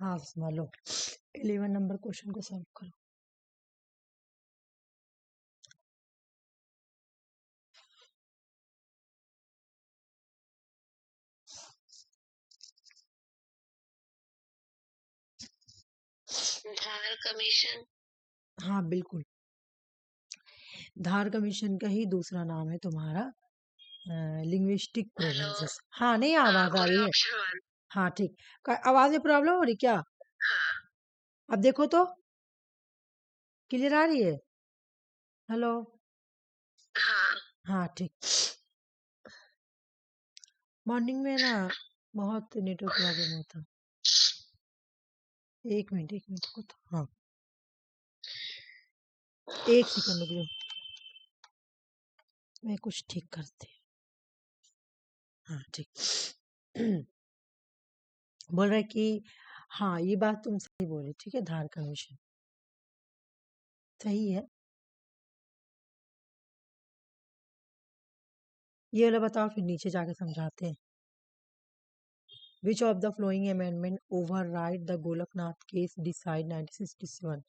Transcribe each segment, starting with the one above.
हाँ सुषमा लो 11 number question को solve करो। धार कमीशन। हाँ बिल्कुल, धार कमीशन का ही दूसरा नाम है तुम्हारा लिंग्विस्टिक हेलो। प्रोविंसेस। हाँ नहीं हाँ, आवाज आ बोलो रही है। ऑप्शन 1। हाँ ठीक, आवाज में प्रॉब्लम हो रही क्या? हाँ अब देखो तो क्लियर आ रही है। हेलो। हाँ। हाँ ठीक। मॉर्निंग में ना बहुत नेटवर्क प्रॉब्लम होता। एक मिनट रुको तो। हाँ एक सेकंड रुक जाओ, मैं कुछ ठीक करती हूँ। हाँ ठीक। बोल रहा है कि हाँ ये बात तुम सही बोले, ठीक है, धार कमीशन सही है। ये वाला बताओ, फिर नीचे जाके समझाते हैं। Which of the following amendment override the Golaknath case decide 1967?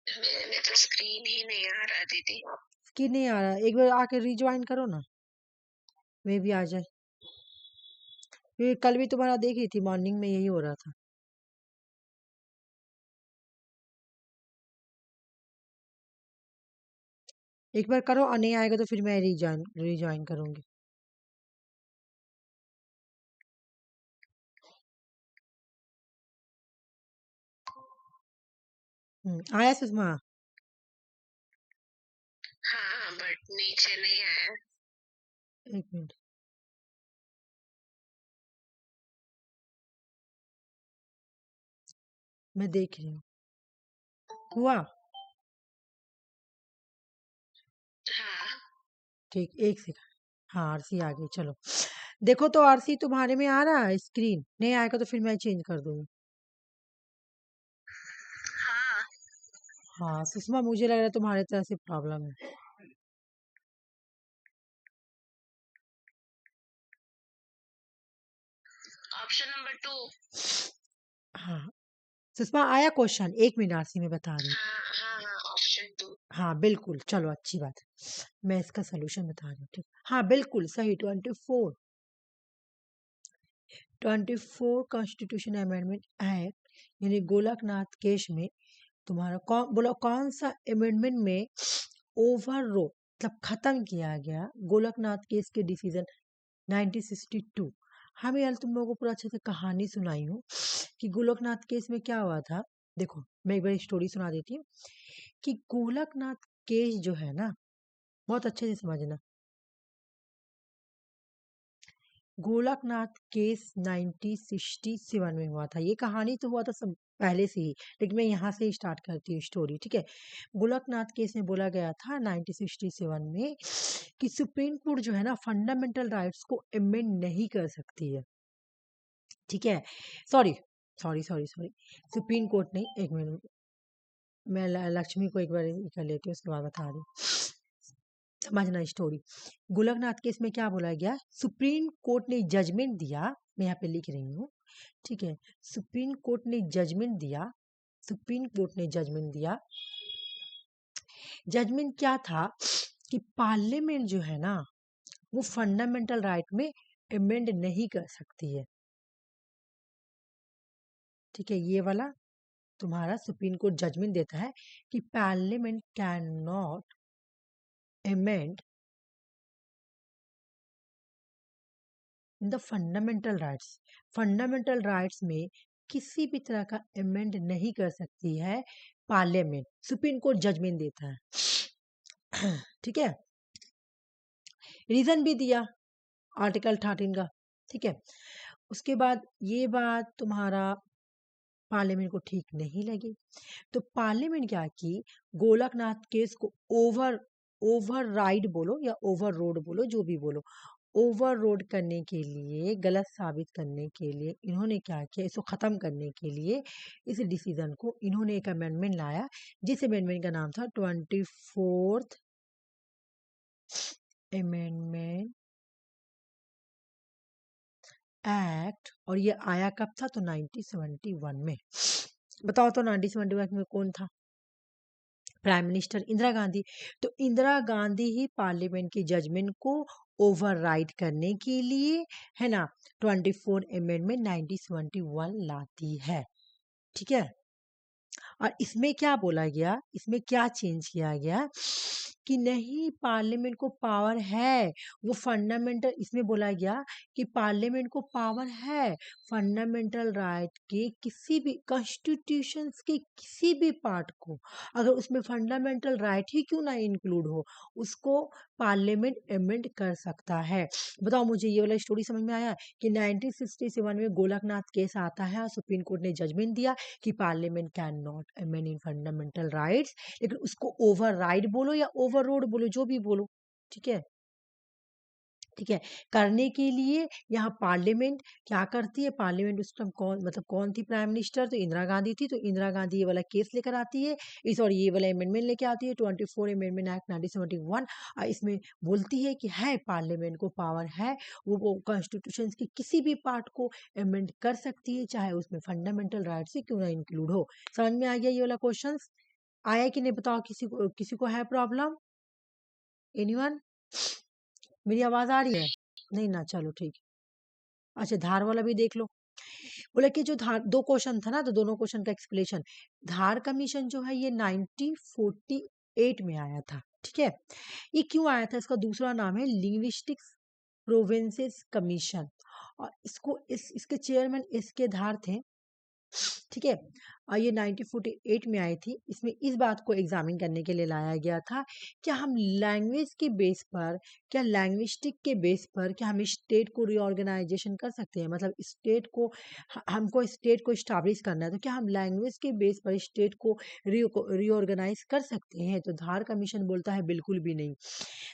मेरे में तो स्क्रीन ही नहीं आ रहा दीदी। कि नहीं आ रहा, एक बार आके रिज्वाइन करो ना, मैं भी आ जाए। ये कल भी तुम्हारा देख रही थी, मॉर्निंग में यही हो रहा था। एक बार करो और नहीं आएगा तो फिर मैं रिज्वाइन करूंगी। आया सुषमा? हाँ बट नीचे नहीं आया। एक मिनट, मैं देख रही हूँ। हुआ? हाँ ठीक, एक सेकंड। हाँ आरसी आ गई, चलो देखो तो आरसी तुम्हारे में आ रहा है, स्क्रीन नहीं आएगा तो फिर मैं चेंज कर दूंगी। हाँ। हाँ सुषमा, मुझे लग रहा है तुम्हारे तरह से प्रॉब्लम है। Option number 2। हाँ सुषमा आया क्वेश्चन, एक मिनट आरसी में बता रही हूँ। हाँ हाँ ऑप्शन 2। हाँ बिल्कुल, चलो अच्छी बात है, मैं इसका सोल्यूशन बता रही हूँ। ठीक, हाँ बिल्कुल सही। 24 कॉन्स्टिट्यूशन अमेंडमेंट एक्ट यानी गोलकनाथ केस में तुम्हारा कौन बोला, कौन सा अमेंडमेंट में ओवर रो मतलब खत्म किया गया गोलकनाथ केस के डिसीजन 1962। हमें यार तुम लोगों को पूरा अच्छे से कहानी सुनाई हूँ कि गोलकनाथ केस में क्या हुआ था। देखो मैं एक बार स्टोरी सुना देती हूँ कि गोलकनाथ केस जो है ना, बहुत अच्छे से समझना। गोलकनाथ केस 1967 में हुआ था। ये कहानी तो हुआ था सब पहले से ही, लेकिन मैं यहाँ से ही स्टार्ट करती हूँ स्टोरी, ठीक है। गोलकनाथ केस में बोला गया था 1967 में कि सुप्रीम कोर्ट जो है ना फंडामेंटल राइट्स को अमेंड नहीं कर सकती है, ठीक है। Sorry sorry sorry sorry, supreme court नहीं, एक मिनट मैं लक्ष्मी को एक बार ये कर लेती हूँ, उसके बाद बता रही हूँ। समझना स्टोरी। गोलकनाथ केस में क्या बोला गया, सुप्रीम कोर्ट ने जजमेंट दिया, मैं यहाँ पे लिख रही हूँ, ठीक है। सुप्रीम कोर्ट ने जजमेंट दिया, सुप्रीम कोर्ट ने जजमेंट दिया। जजमेंट क्या था कि पार्लियामेंट जो है ना वो फंडामेंटल राइट में अमेंड नहीं कर सकती है, ठीक है। ये वाला तुम्हारा सुप्रीम कोर्ट जजमेंट देता है कि parliament can not amend in the fundamental rights में किसी भी तरह का अमेंड नहीं कर सकती है पार्लियामेंट, सुप्रीम कोर्ट जजमेंट देता है। ठीक है, रीजन भी दिया आर्टिकल 13 का, ठीक है। उसके बाद ये बात तुम्हारा पार्लियामेंट को ठीक नहीं लगी, तो पार्लियामेंट क्या की, गोलकनाथ केस को ओवर राइड बोलो या ओवर रोड बोलो, जो भी बोलो, ओवर रोड करने के लिए, गलत साबित करने के लिए इन्होंने क्या किया, इसको खत्म करने के लिए इस डिसीजन को इन्होंने एक अमेंडमेंट लाया, जिस अमेंडमेंट का नाम था 24 अमेंडमेंट एक्ट, और ये आया कब था? तो 1971 में। बताओ तो 1971 में कौन था प्राइम मिनिस्टर? इंदिरा गांधी। तो इंदिरा गांधी ही पार्लियामेंट की जजमेंट को ओवरराइड करने के लिए, है ना, 24 अमेंडमेंट 1971 लाती है। ठीक है। और इसमें क्या बोला गया, इसमें क्या चेंज किया गया कि नहीं, पार्लियामेंट को पावर है, वो फंडामेंटल, इसमें बोला गया कि पार्लियामेंट को पावर है फंडामेंटल राइट के किसी भी, कॉन्स्टिट्यूशंस के किसी भी पार्ट को, अगर उसमें फंडामेंटल राइट ही क्यों ना इंक्लूड हो, उसको पार्लियामेंट अमेंड कर सकता है। बताओ मुझे, ये वाला स्टोरी समझ में आया कि 1967 में गोलकनाथ केस आता है और सुप्रीम कोर्ट ने जजमेंट दिया कि parliament can not amend in fundamental rights, लेकिन उसको ओवरराइड बोलो या ओवररोड बोलो, जो भी बोलो, ठीक है, ठीक है, करने के लिए यहाँ पार्लियामेंट क्या करती है? पार्लियामेंट उस टाइम कौन, मतलब कौन थी प्राइम मिनिस्टर? तो इंदिरा गांधी थी। तो इंदिरा गांधी ये वाला केस लेकर आती है, इस, और ये वाला अमेंडमेंट लेके आती है, 24 अमेंडमेंट एक्ट 1971। इसमें बोलती है कि है पार्लियामेंट को पावर है, वो कॉन्स्टिट्यूशन के किसी भी पार्ट को अमेंड कर सकती है, चाहे उसमें फंडामेंटल राइट से क्यों ना इंक्लूड हो। समझ में आ गया ये वाला क्वेश्चन? आया कि नहीं? बताओ, किसी को है प्रॉब्लम? एनीवन? मेरी आवाज आ रही है? नहीं ना, चलो ठीक है। अच्छा, धार वाला भी देख लो। बोला कि जो धार, दो क्वेश्चन था ना, तो दोनों क्वेश्चन का एक्सप्लेनेशन। धार कमीशन जो है ये 1948 में आया था। ठीक है। ये क्यों आया था? इसका दूसरा नाम है लिंग्विस्टिक्स प्रोविंसेस कमीशन, और इसके चेयरमैन इसके धार थे। ठीक है। और ये 1948 में आई थी। इसमें इस बात को एग्जामिन करने के लिए लाया गया था, क्या हम लैंग्वेज के बेस पर, क्या लैंग्विस्टिक के बेस पर, क्या हम स्टेट को रीऑर्गेनाइजेशन कर सकते हैं? मतलब स्टेट को, हमको स्टेट को स्टैब्लिश करना है, तो क्या हम लैंग्वेज के बेस पर स्टेट को रीऑर्गेनाइज कर सकते हैं? तो धार कमीशन बोलता है बिल्कुल भी नहीं।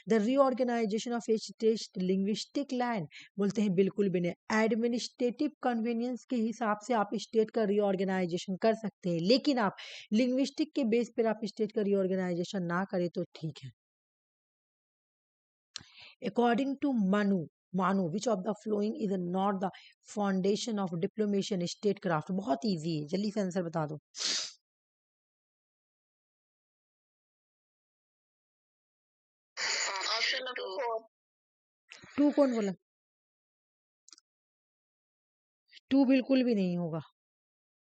The reorganisation of state linguistic land, बोलते हैं बिल्कुल भी नहीं। एडमिनिस्ट्रेटिव कन्वीनियंस के हिसाब से आप स्टेट का रीऑर्गेनाइजेशन कर सकते हैं, लेकिन आप लिंग्विस्टिक के बेस पर आप स्टेट का रीऑर्गेनाइजेशन ना करें तो ठीक है। अकॉर्डिंग टू मानू विच of the following is not the foundation of diplomacy and state craft? बहुत इजी है, जल्दी से आंसर बता दो। Option number 4। टू कौन बोला? टू बिल्कुल भी नहीं होगा।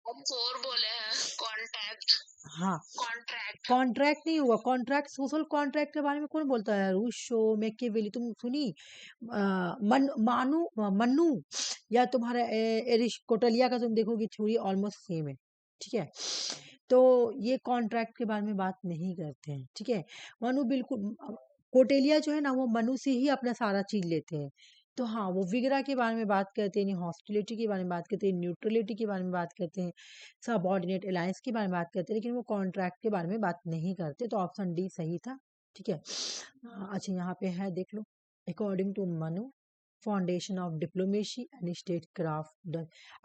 हम 4 बोले हैं। कॉन्टैक्ट, हाँ, कॉन्ट्रैक्ट। कॉन्ट्रैक्ट नहीं होगा। कॉन्ट्रैक्ट, सोशल कॉन्ट्रैक्ट के बारे में कौन बोलता है? रूशो, मैकियावेली, तुम सुनी? मन्नू, या तुम्हारा एरिस्टोटलिया का तुम देखोगे थ्योरी ऑलमोस्ट सेम है। ठीक है। तो ये कॉन्ट्रैक्ट के बारे में बात नहीं करते हैं। ठीक है। मनु बिल्कुल, कोटेलिया जो है ना, वो मनु से ही अपना सारा चीज लेते हैं। तो हाँ, वो विगरा के बारे में बात करते हैं, हॉस्टिलिटी के बारे में बात करते हैं, न्यूट्रलिटी के बारे में बात करते हैं, सबऑर्डिनेट अलायंस के बारे में बात करते हैं, लेकिन वो कॉन्ट्रैक्ट के बारे में बात नहीं करते। तो ऑप्शन डी सही था। ठीक है। अच्छा, यहाँ पे है, देख लो। According to Manu, foundation of diplomacy and statecraft,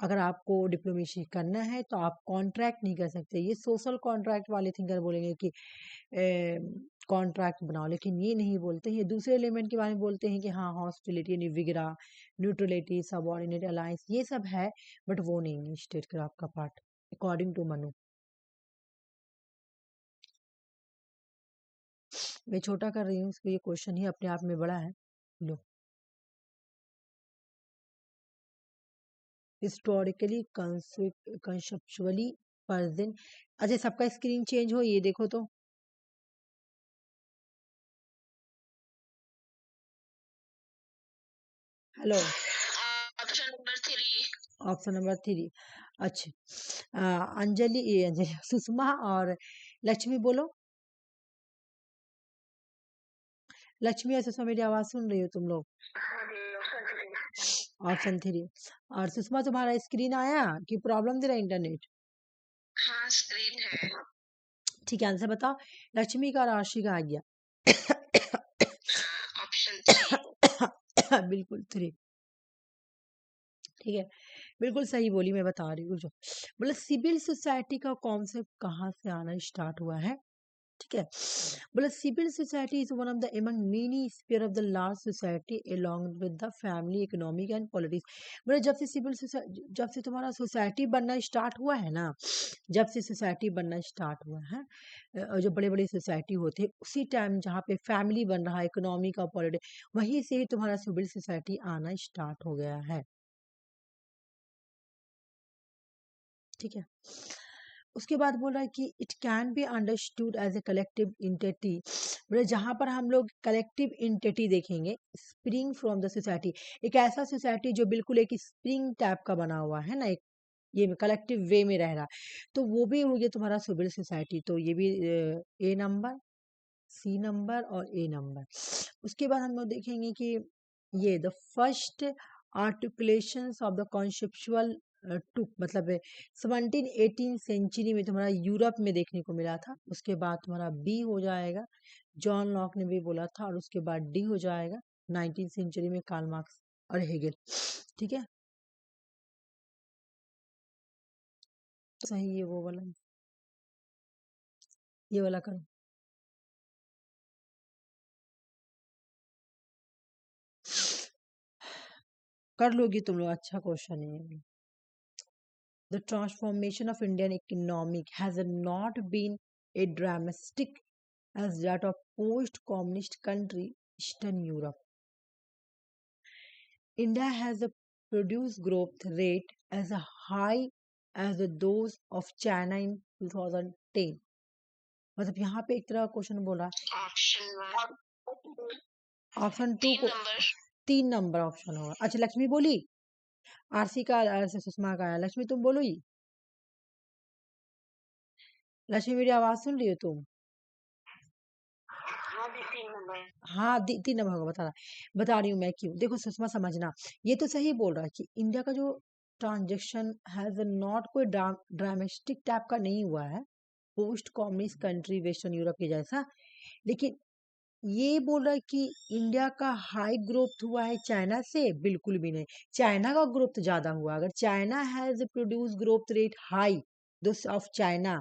अगर आपको डिप्लोमेसी करना है तो आप कॉन्ट्रैक्ट नहीं कर सकते। ये सोशल कॉन्ट्रैक्ट वाले थिंकर बोलेंगे कि कॉन्ट्रैक्ट बनाओ, लेकिन ये नहीं बोलते। ये दूसरे एलिमेंट के बारे में बोलते हैं कि हाँ, हॉस्टिलिटी, निविगरा, न्यूट्रलिटी, सबऑर्डिनेट अलायंस, ये सब है, बट वो नहीं है स्टेट क्राफ्ट का पार्ट, अकॉर्डिंग टू मनु। मैं छोटा कर रही हूँ इसको, ये क्वेश्चन ही अपने आप में बड़ा है। लो, हिस्टोरिकली कंसेप्चुअली प्रेजेंट। अच्छा, सबका स्क्रीन चेंज हो, ये देखो तो। Hello. Option number 3। Option number 3। अच्छा, अंजलि, ये अंजलि, सुषमा और लक्ष्मी बोलो। लक्ष्मी और सुषमा, मेरी आवाज सुन रही हो तुम लोग? ऑप्शन 3। और सुषमा, तुम्हारा स्क्रीन आया कि प्रॉब्लम दे रहा है इंटरनेट? हाँ, स्क्रीन है। ठीक है, आंसर बताओ। लक्ष्मी का, राशि का आ गया। ऑप्शन 3। बिल्कुल 3। ठीक है, बिल्कुल सही बोली, मैं बता रही हूँ जो। मतलब सिविल सोसाइटी का कॉन्सेप्ट कहाँ से आना स्टार्ट हुआ है? ठीक है। बोला civil society is one of the among many sphere of the large society along with the family economic and politics. बोला जब से तुम्हारा सोसाइटी बनना स्टार्ट हुआ है ना, जब से सोसाइटी बनना स्टार्ट हुआ है, और जो बड़े बड़े सोसाइटी होते हैं उसी टाइम जहाँ पे फैमिली बन रहा है, इकोनॉमिक और पॉलिटिक्स, वहीं से ही तुम्हारा सिविल सोसाइटी आना स्टार्ट हो गया है। ठीक है। उसके बाद बोल रहा है कि it can be understood as a collective entity. बोले जहाँ पर हम लोग कलेक्टिव इंटिटी देखेंगे, स्प्रिंग फ्रॉम द सोसाइटी, एक ऐसा सोसाइटी जो बिल्कुल एक स्प्रिंग टाइप का बना हुआ है ना, एक ये कलेक्टिव वे में रह रहा, तो वो भी हो गया तुम्हारा सिविल सोसाइटी। तो ये भी ए नंबर, सी नंबर और ए नंबर। उसके बाद हम लोग देखेंगे कि ये the first articulations of the conceptual to, मतलब 17-18 सेंचुरी में तुम्हारा यूरोप में देखने को मिला था। उसके बाद तुम्हारा बी हो जाएगा, जॉन लॉक ने भी बोला था, और उसके बाद डी हो जाएगा 19 सेंचुरी में कार्ल मार्क्स और हेगेल। ठीक है, तो सही है वो वाला, ये वाला करो, कर लोगी तुम लोग, अच्छा क्वेश्चन है। The transformation of Indian economic has not been a dramatic as that of post-communist country Eastern Europe. India has a produced growth rate as high as those of China in 2010. मतलब यहाँ पे एक तरह question बोला, option to को 3 number option होगा। अच्छा लक्ष्मी बोली, आरसी का सुषमा का आया, लक्ष्मी तुम बोलो ही, लक्ष्मी मेरी आवाज सुन रही हो तुम? हाँ 3 नंबर होगा, बता रही हूँ मैं क्यों। देखो सुषमा समझना, ये तो सही बोल रहा है कि इंडिया का जो ट्रांजेक्शन हैज नॉट कोई ड्रामेस्टिक टाइप का नहीं हुआ है post communist country western Europe के जैसा, लेकिन ये बोल रहा है कि इंडिया का हाई ग्रोथ हुआ है चाइना से, बिल्कुल भी नहीं। चाइना का ग्रोथ ज्यादा हुआ, अगर China has produce growth rate high those of China,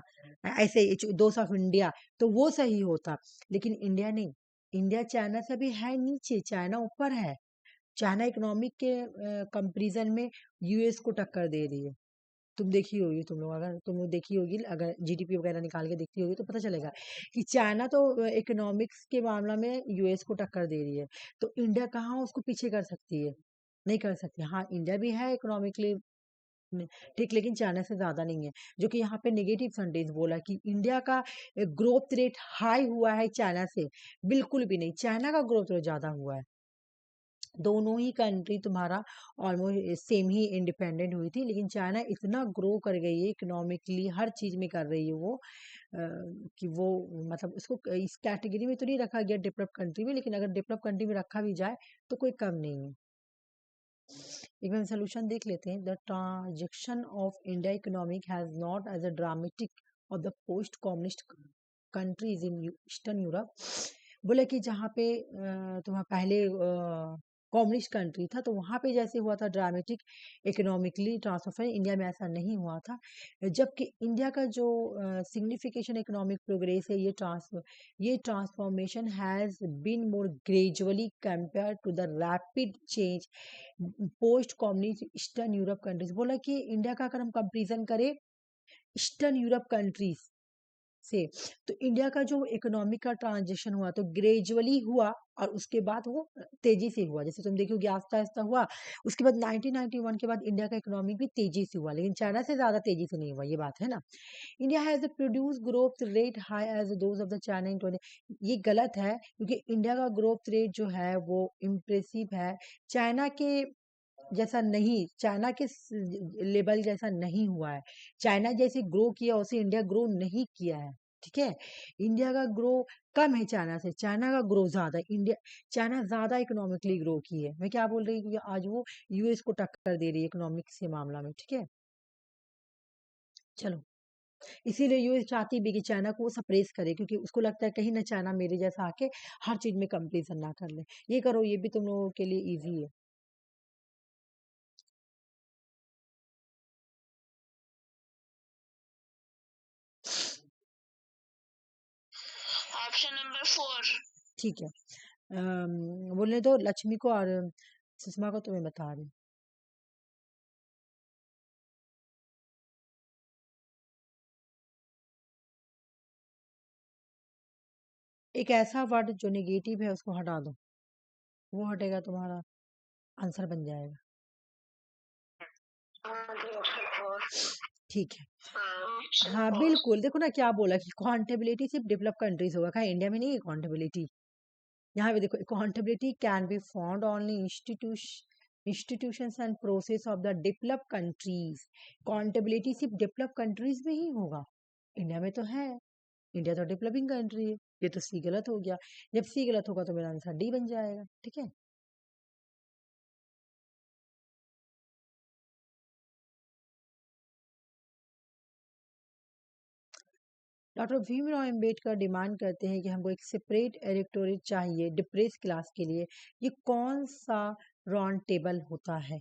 ऐसे दोस ऑफ इंडिया, तो वो सही होता, लेकिन इंडिया नहीं। इंडिया चाइना से भी है नीचे, चाइना ऊपर है। चाइना इकोनॉमिक के कंपैरिजन में यूएस को टक्कर दे रही है। तुम देखी होगी, तुम लोग अगर तुम लोग देखी होगी, अगर जीडीपी वगैरह निकाल के देखती होगी तो पता चलेगा कि चाइना तो इकोनॉमिक्स के मामला में यूएस को टक्कर दे रही है, तो इंडिया कहाँ उसको पीछे कर सकती है? नहीं कर सकती। हाँ इंडिया भी है इकोनॉमिकली ठीक, लेकिन चाइना से ज्यादा नहीं है, जो कि यहाँ पे नेगेटिव सेंटेंस बोला कि इंडिया का ग्रोथ रेट हाई हुआ है चाइना से, बिल्कुल भी नहीं, चाइना का ग्रोथ रेट ज्यादा हुआ है। दोनों ही कंट्री तुम्हारा ऑलमोस्ट सेम ही इंडिपेंडेंट हुई थी, लेकिन चाइना इतना ग्रो कर गई है इकोनॉमिकली, हर चीज में कर रही है वो, कि वो मतलब उसको इस कैटेगरी में तो नहीं रखा गया डेवलप कंट्री में, लेकिन अगर डेवलप कंट्री में रखा भी जाए तो कोई कम नहीं है। एक बार सोल्यूशन देख लेते हैं। The transaction of India economic has not as a dramatic of the post communist countries in eastern Europe. बोले कि जहाँ पे तुम्हारा पहले कम्युनिस्ट कंट्री था, तो वहाँ पे जैसे हुआ था ड्रामेटिक इकोनॉमिकली ट्रांसफर, इंडिया में ऐसा नहीं हुआ था। जबकि इंडिया का जो सिग्निफिकेशन इकोनॉमिक प्रोग्रेस है, ये transformation has been more gradually compare to the rapid change post communist eastern Europe countries. बोला कि इंडिया का अगर हम कंपेरिजन करें ईस्टर्न यूरोप कंट्रीज से, तो इंडिया का जो इकोनॉमिक का ट्रांजिशन हुआ तो ग्रेजुअली हुआ, और उसके बाद वो तेजी से हुआ, जैसे तुम देखोगे आस्ता आस्ता हुआ। उसके बाद 1991 के बाद इंडिया का इकोनॉमिक भी तेजी से हुआ, लेकिन चाइना से ज्यादा तेजी से नहीं हुआ, ये बात है ना। India has produce growth rate high as those of the China in 20, ये गलत है, क्योंकि इंडिया का ग्रोथ रेट जो है वो इम्प्रेसिव है, चाइना के जैसा नहीं, चाइना के लेवल जैसा नहीं हुआ है। चाइना जैसे ग्रो किया वैसे इंडिया ग्रो नहीं किया है। ठीक है, इंडिया का ग्रो कम है चाइना से, चाइना का ग्रो ज्यादा है। इंडिया चाइना ज्यादा इकोनॉमिकली ग्रो की है। मैं क्या बोल रही हूँ कि आज वो यूएस को टक्कर दे रही है इकोनॉमिक्स के मामला में। ठीक है, चलो, इसीलिए यूएस चाहती भी कि चाइना को वो सप्रेस करे, क्योंकि उसको लगता है कहीं ना चाइना मेरे जैसा आके हर चीज में कंपेरिजन ना कर ले। ये करो, ये भी तुम लोगों के लिए इजी है। 4 ठीक है, बोलने दो लक्ष्मी को और सुषमा को, तुम्हें बता रही हूँ। एक ऐसा वर्ड जो नेगेटिव है उसको हटा दो, वो हटेगा तुम्हारा आंसर बन जाएगा। ठीक है, हाँ बिल्कुल, देखो ना क्या बोला कि अकाउंटेबिलिटी सिर्फ डेवलप कंट्रीज होगा, कहा इंडिया में नहीं है अकाउंटेबिलिटी। यहाँ पे देखो, accountability can be found only institutions and process of the develop countries. Accountability सिर्फ डेवलप कंट्रीज में ही होगा, इंडिया में तो है, इंडिया तो डेवलपिंग कंट्री है। ये तो सी गलत हो गया, जब सी गलत होगा तो मेरा आंसर डी बन जाएगा। ठीक है, डॉक्टर भीमराव अम्बेडकर डिमांड करते हैं कि हमको एक सेपरेट इलेक्टोरेट चाहिए डिप्रेस क्लास के लिए। ये कौन सा राउंड टेबल होता है?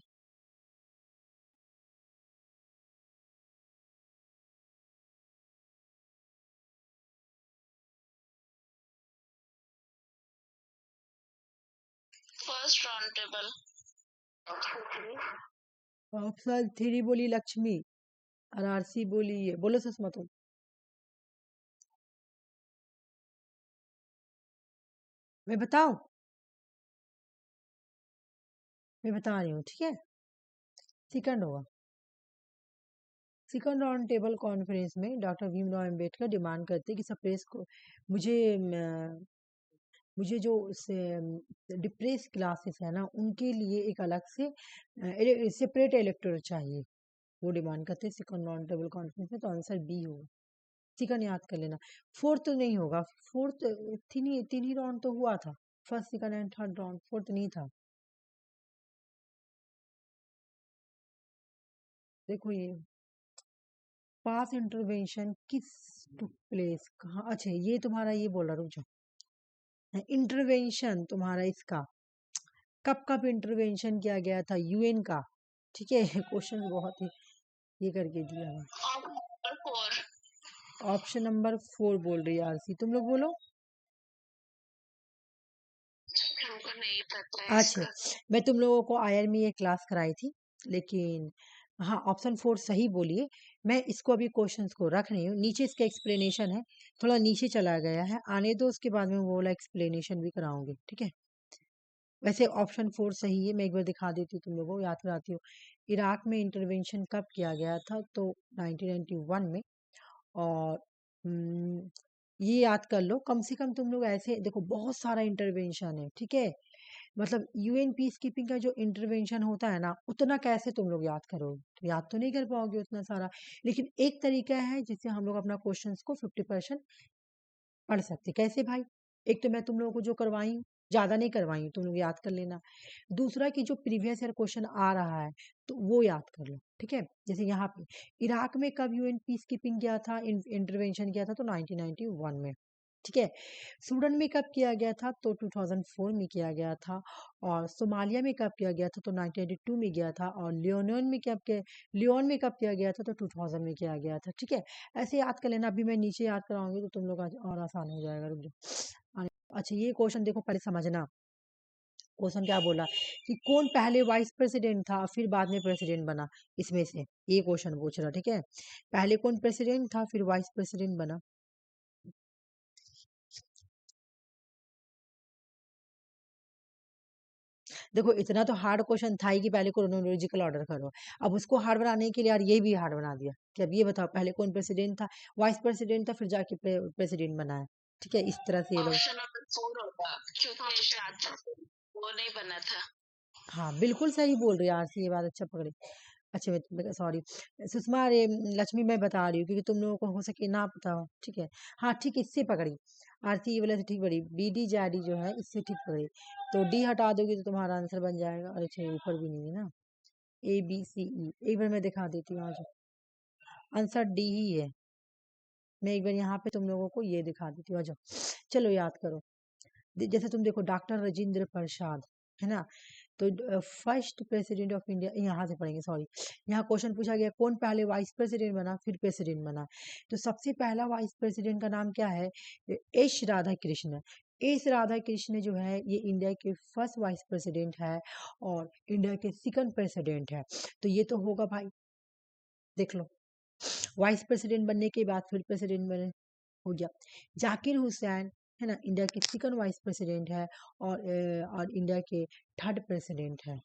First round table. ऑप्शन 3 बोली लक्ष्मी और आरसी बोली ये, बोलो सुषमा तुम। मैं बताऊं? मैं बता रही हूँ, ठीक है, सेकंड होगा। सेकंड राउंड टेबल कॉन्फ्रेंस में डॉक्टर भीमराव अम्बेडकर डिमांड करते हैं कि सप्रेस को मुझे मुझे जो डिप्रेस क्लासेस है ना उनके लिए एक अलग से सेपरेट इलेक्टोरेट चाहिए, वो डिमांड करते हैं सेकंड राउंड टेबल कॉन्फ्रेंस में। तो आंसर बी होगा। सेकंड याद कर लेना, फोर्थ तो नहीं होगा, फोर्थ तीन ही राउंड तो हुआ था, first second and third round, fourth नहीं था। देखो ये पास इंटरवेंशन किस टुक प्लेस कहाँ, अच्छा ये तुम्हारा ये बोल रहा, रुक जाओ, इंटरवेंशन तुम्हारा इसका कब कब इंटरवेंशन किया गया था, यूएन का। ठीक है, क्वेश्चन बहुत ही ये करके दिया है। ऑप्शन नंबर 4 बोल रही है आरसी, तुम लोग बोलो। हमको नहीं पता है अच्छा, इसका। मैं तुम लोगों को आयर में ये क्लास कराई थी, लेकिन हाँ ऑप्शन 4 सही बोलिए। मैं इसको अभी क्वेश्चंस को रख रही हूँ, नीचे इसका एक्सप्लेनेशन है, थोड़ा नीचे चला गया है, आने दो, उसके बाद में वो वाला एक्सप्लेनेशन भी कराऊंगी। ठीक है, वैसे ऑप्शन 4 सही है, मैं एक बार दिखा देती हूँ तुम लोगों को, याद कराती हूँ। इराक में इंटरवेंशन कब किया गया था, तो 1991 में। और ये याद कर लो, कम से कम तुम लोग ऐसे देखो, बहुत सारा इंटरवेंशन है। ठीक है, मतलब यूएन पीस कीपिंग का जो इंटरवेंशन होता है ना, उतना कैसे तुम लोग याद करोगे, तो याद तो नहीं कर पाओगे उतना सारा। लेकिन एक तरीका है जिससे हम लोग अपना क्वेश्चंस को 50% पढ़ सकते। कैसे भाई? एक तो मैं तुम लोगों को जो करवाई हूँ, ज्यादा नहीं करवाई हूँ, तुम लोग याद कर लेना। दूसरा कि जो प्रीवियस ईयर क्वेश्चन आ रहा है तो वो याद कर लो। ठीक है, जैसे यहाँ पे इराक में कब यूएन पीस कीपिंग किया था, इंटरवेंशन किया था, तो 1991 में। ठीक है, सूडान में कब किया गया था, तो 2004 में किया गया था। और सोमालिया में कब किया गया था, तो 1982 में गया था। और लियोन में कब किया गया था, तो 2000 में किया गया था। ठीक है, ऐसे याद कर लेना, अभी मैं नीचे याद कराऊंगी तो तुम लोग आज और आसान हो जाएगा, रुक जाओ। अच्छा ये क्वेश्चन देखो, पहले समझना। क्वेश्चन क्या बोला कि कौन पहले वाइस प्रेसिडेंट था फिर बाद में प्रेसिडेंट बना, इसमें से ये क्वेश्चन पूछ रहा। ठीक है, पहले कौन प्रेसिडेंट था फिर वाइस प्रेसिडेंट बना। देखो इतना तो हार्ड क्वेश्चन था ही कि पहले क्रोनोलॉजिकल ऑर्डर करो। अब उसको हार्ड बनाने के लिए यार ये भी हार्ड बना दिया कि अब ये बताओ पहले कौन प्रेसिडेंट था, वाइस प्रेसिडेंट था, फिर जाके प्रेसिडेंट बना है। ठीक है, इस तरह से ये लोग। ऑप्शन नंबर 4 होगा, क्योंकि शायद वो नहीं बना था। हाँ बिल्कुल सही बोल रही है आरसी, ये बात अच्छा पकड़ी। अच्छा मैं सॉरी सुषमा, अरे लक्ष्मी, मैं बता रही हूँ क्योंकि तुम लोगों को हो सके ना पता हो। ठीक है, हाँ ठीक, इससे पकड़ी आरती, ये वाला से ठीक पकड़ी, बी डी जैडी जो है इससे ठीक पकड़ी। तो डी हटा दोगी तो तुम्हारा आंसर बन जाएगा। और अच्छा ऊपर भी नहीं है ना, ए बी सी ई, एक बार मैं दिखा देती हूँ आज, आंसर डी ही है। मैं एक बार यहाँ पे तुम लोगों को ये दिखा देती हूँ, आ जाओ, चलो याद करो। जैसे तुम देखो डॉक्टर राजेंद्र प्रसाद, है ना, तो फर्स्ट प्रेसिडेंट ऑफ इंडिया यहाँ से पढ़ेंगे, सॉरी। यहाँ क्वेश्चन पूछा गया कौन पहले वाइस प्रेसिडेंट बना फिर प्रेसिडेंट बना। तो सबसे पहला वाइस प्रेसिडेंट का नाम क्या है? एस राधा कृष्ण। एस राधा कृष्ण जो है ये इंडिया के फर्स्ट वाइस प्रेसिडेंट है और इंडिया के सेकंड प्रेसिडेंट है। तो ये तो होगा भाई, देख लो। वाइस प्रेसिडेंट बनने के बाद फिर प्रेसिडेंट बने, हो गया। जाकिर हुसैन है ना, इंडिया के सेकंड वाइस प्रेसिडेंट है और इंडिया के थर्ड प्रेसिडेंट है।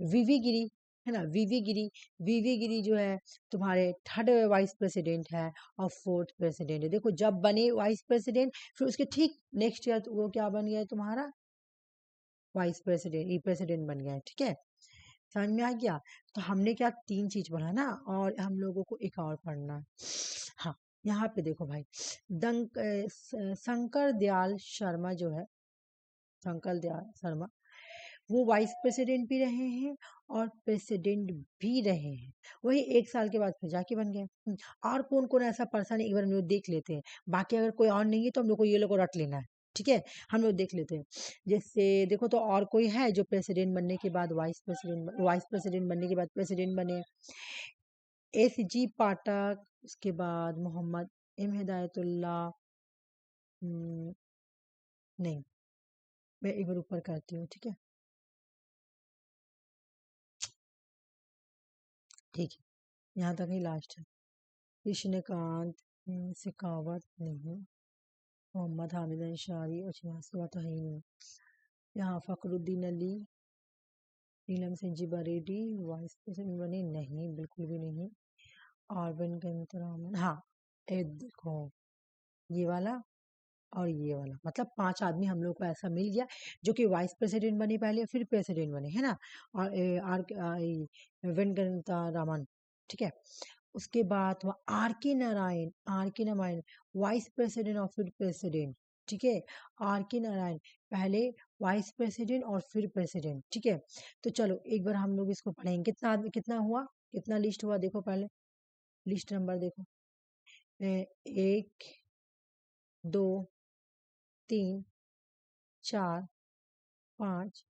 वीवी गिरी है ना, वीवी गिरी जो है तुम्हारे थर्ड वाइस प्रेसिडेंट है और फोर्थ प्रेसिडेंट है। देखो जब बने वाइस प्रेसिडेंट फिर उसके ठीक नेक्स्ट ईयर वो क्या बन गया है तुम्हारा? वाइस प्रेसिडेंट, ये प्रेसिडेंट बन गया है, ठीक है। समझ में आ गया? तो हमने क्या 3 चीज पढ़ा ना, और हम लोगों को एक और पढ़ना है। हाँ, यहाँ पे देखो भाई, शंकर दयाल शर्मा जो है, शंकर दयाल शर्मा वो वाइस प्रेसिडेंट भी रहे हैं और प्रेसिडेंट भी रहे हैं। वही 1 साल के बाद फिर जाके बन गए। और कौन कौन ऐसा पर्सन है एक बार हम लोग देख लेते हैं। बाकी अगर कोई और नहीं है तो हम लोग को ये लोग को रट लेना है, ठीक है। हम लोग देख लेते हैं। जैसे देखो तो और कोई है जो प्रेसिडेंट बनने के बाद वाइस प्रेसिडेंट बनने के बाद प्रेसिडेंट बने? एस जी पाठक, उसके बाद मोहम्मद एम हिदायतुल्लाह। नहीं, मैं एक बार ऊपर करती हूँ, ठीक है। ठीक है, यहाँ तक ही लास्ट है। कृष्णकांत, शेखावत नहीं, मोहम्मद हामिद अंसारी, अच्छा यहाँ से तो है ही नहीं। यहाँ फखरुद्दीन अली, नीलम संजीवा रेड्डी वाइस प्रेसिडेंट बने नहीं, बिल्कुल भी नहीं। अरविंद गंतरामन, हाँ, देखो ये वाला और ये वाला, मतलब 5 आदमी हम लोग को ऐसा मिल गया जो कि वाइस प्रेसिडेंट बने पहले फिर प्रेसिडेंट बने, है ना। और वेंकटा रामन, ठीक है। उसके बाद आर के नारायण वाइस प्रेसिडेंट और फिर प्रेसिडेंट, ठीक है। आर के नारायण पहले वाइस प्रेसिडेंट और फिर प्रेसिडेंट, ठीक है। तो चलो एक बार हम लोग इसको पढ़ेंगे। कितना आदमी, कितना हुआ, कितना लिस्ट हुआ देखो पहले, लिस्ट नंबर देखो। 1 2 3 4 5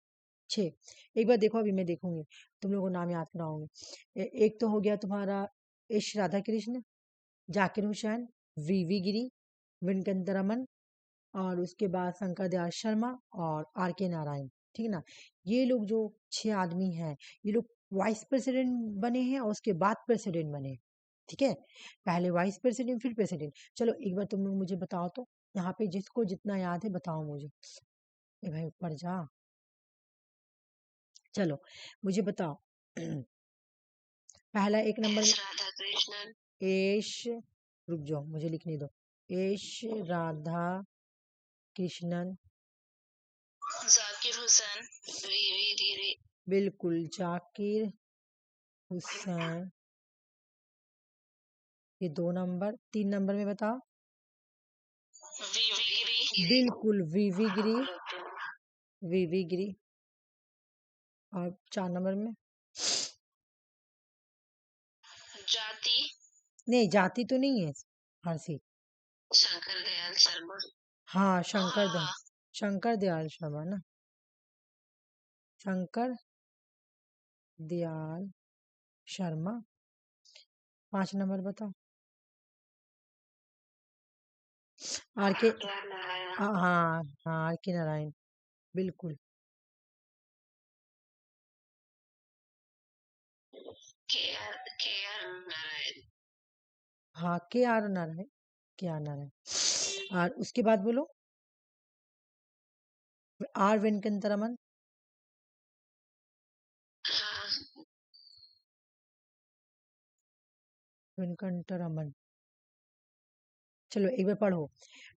6। एक बार देखो, अभी मैं देखूंगी, तुम लोगों को नाम याद कराऊंगी। एक तो हो गया तुम्हारा एस राधा कृष्ण, जाकिर हुसैन, वीवी गिरी, वेंकट रमन, और उसके बाद शंकर दयाल शर्मा और आर के नारायण, ठीक है ना। ये लोग जो 6 आदमी हैं ये लोग वाइस प्रेसिडेंट बने हैं और उसके बाद प्रेसिडेंट बने, ठीक है। पहले वाइस प्रेसिडेंट फिर प्रेसिडेंट। चलो एक बार तुम लोग मुझे बताओ तो, यहाँ पे जिसको जितना याद है बताओ मुझे। ए भाई ऊपर जा, चलो मुझे बताओ। पहला एक नंबर एस में राधा कृष्णन, एश, रुक जाओ मुझे लिखने दो। एश राधा कृष्णन, जाकिर हुसैन, वीवी गिरी, बिल्कुल जाकिर हुसैन, ये 2 नंबर। 3 नंबर में बताओ। वीवी गिरी, बिल्कुल वीवी गिरी, बिल्कुल होते हैं। वीवी गिरी। और 4 नंबर में? जाति नहीं, जाति तो नहीं है हर्षी। शंकर दयाल शर्मा, हाँ, हाँ शंकर दयाल शर्मा ना, शंकर दयाल शर्मा। 5 नंबर बताओ। आर के, के आर नारायण, हाँ हाँ, आर के नारायण, बिल्कुल। के आर नारायण, हाँ, के आर नारायण। और उसके बाद बोलो। आर वेंकटरमन, हाँ वेंकटरमन। चलो एक बार पढ़ो।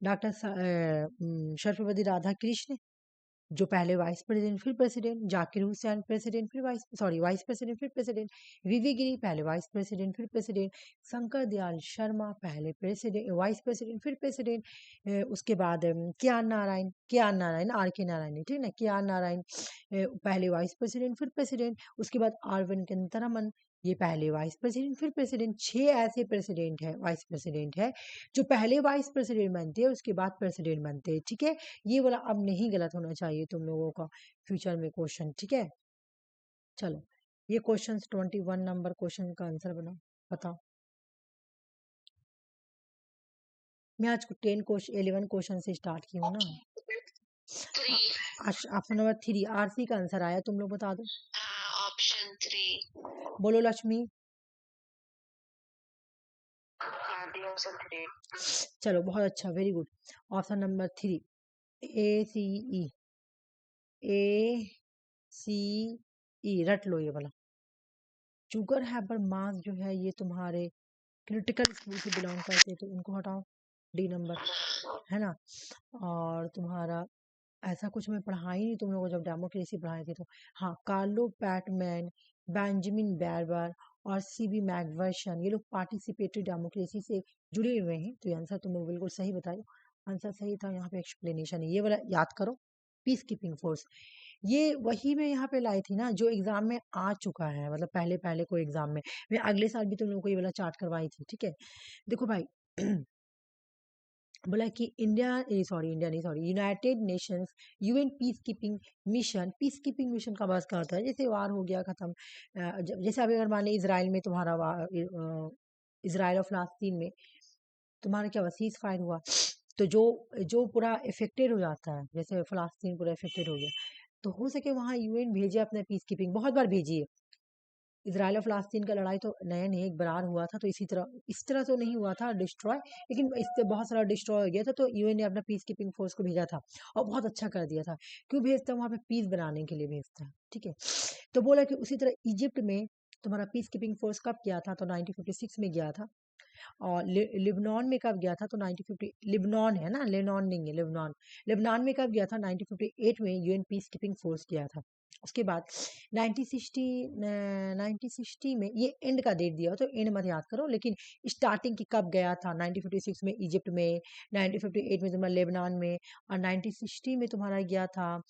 डॉक्टर सर्वपल्ली राधाकृष्ण जो पहले वाइस प्रेसिडेंट फिर प्रेसिडेंट, जाकिर हुसैन प्रेसिडेंट फिर वाइस प्रेसिडेंट फिर प्रेसिडेंट, वीवी गिरी पहले वाइस प्रेसिडेंट फिर प्रेसिडेंट, शंकर दयाल शर्मा पहले प्रेसिडेंट वाइस प्रेसिडेंट फिर प्रेसिडेंट, उसके बाद के आर नारायण आर के नारायण, ठीक है ना, के आर नारायण पहले वाइस प्रेसिडेंट फिर प्रेसिडेंट, उसके बाद आर वेंकटरमन ये पहले वाइस प्रेसिडेंट फिर प्रेसिडेंट, 6 ऐसे प्रेसिडेंट है, वाइस प्रेसिडेंट है जो पहले वाइस प्रेसिडेंट बनते हैं उसके बाद प्रेसिडेंट बनते हैं, ठीक है। ये वाला अब नहीं गलत होना चाहिए तुम लोगों का फ्यूचर में क्वेश्चन, ठीक है। चलो ये क्वेश्चन 21 नंबर क्वेश्चन का आंसर बताओ। मैं आज 10 क्वेश्चन 11 क्वेश्चन से स्टार्ट की हूँ ना। 3 ऑप्शन नंबर 3 आरसी का आंसर आया, तुम लोग बता दो। ऑप्शन 3 बोलो लक्ष्मी। ऑप्शन 3 चलो बहुत अच्छा, वेरी गुड। ऑप्शन नंबर 3 ए सी ई, ए सी ई रट लो ये वाला। शुगर हैबर मास जो है ये तुम्हारे क्रिटिकल स्कूल से बिलोंग करते तो इनको हटाओ, डी नंबर, है ना। और तुम्हारा ऐसा कुछ मैं पढ़ा ही नहीं तुम लोगों को जब डेमोक्रेसी पढ़ाए थे तो। हाँ, कार्लो पैटमैन, बेंजामिन बैरबर और सीबी मैकवर्शन ये लोग पार्टिसिपेटरी डेमोक्रेसी से जुड़े हुए हैं, तो ये आंसर तुम लोग बिल्कुल सही बताए। आंसर सही था, यहाँ पे एक्सप्लेनेशन है ये वाला याद करो। पीस कीपिंग फोर्स ये वही मैं यहाँ पे लाई थी ना जो एग्जाम में आ चुका है, मतलब पहले पहले कोई एग्जाम में। मैं अगले साल भी तुम लोगों को ये वाला चार्ट करवाई थी, ठीक है। देखो भाई बोला कि इंडिया नहीं sorry United Nations UN peace keeping peace keeping mission का बस क्या होता है, जैसे वार हो गया खत्म, जैसे अभी अगर मान ली इसराइल में तुम्हारा इसराइल और फिलिस्तीन में तुम्हारा क्या सीज फायर हुआ, तो जो जो पूरा इफेक्टेड हो जाता है, जैसे फिलिस्तीन पूरा इफेक्टेड हो गया, तो हो सके वहां यूएन भेजे अपने पीस कीपिंग, बहुत बार भेजी है। इसराइल और फिलिस्तीन का लड़ाई तो नया नहीं एक बार हुआ था, तो इस तरह तो नहीं हुआ था डिस्ट्रॉय, लेकिन इससे बहुत सारा डिस्ट्रॉय हो गया था, तो यूएन ने अपना पीस कीपिंग फोर्स को भेजा था और बहुत अच्छा कर दिया था। क्यों भेजता है वहां पे? पीस बनाने के लिए भेजता है, ठीक है। तो बोला कि उसी तरह इजिप्ट में तुम्हारा पीस कीपिंग फोर्स कब गया था, तो 1956 में गया था। और लिबनान में कब गया था, तो 1950, लिबनान है ना, लेबनान नहीं है, लिबनान। लिबनान में कब गया था, 1958 में यूएन पीस कीपिंग फोर्स गया था। उसके बाद 1960 में ये एंड का डेट दिया हो तो एंड मत याद करो, लेकिन स्टार्टिंग की कब गया था, 1956 में इजिप्ट में, 1958 में तुम्हारा लेबनान में, और 1960 में तुम्हारा गया था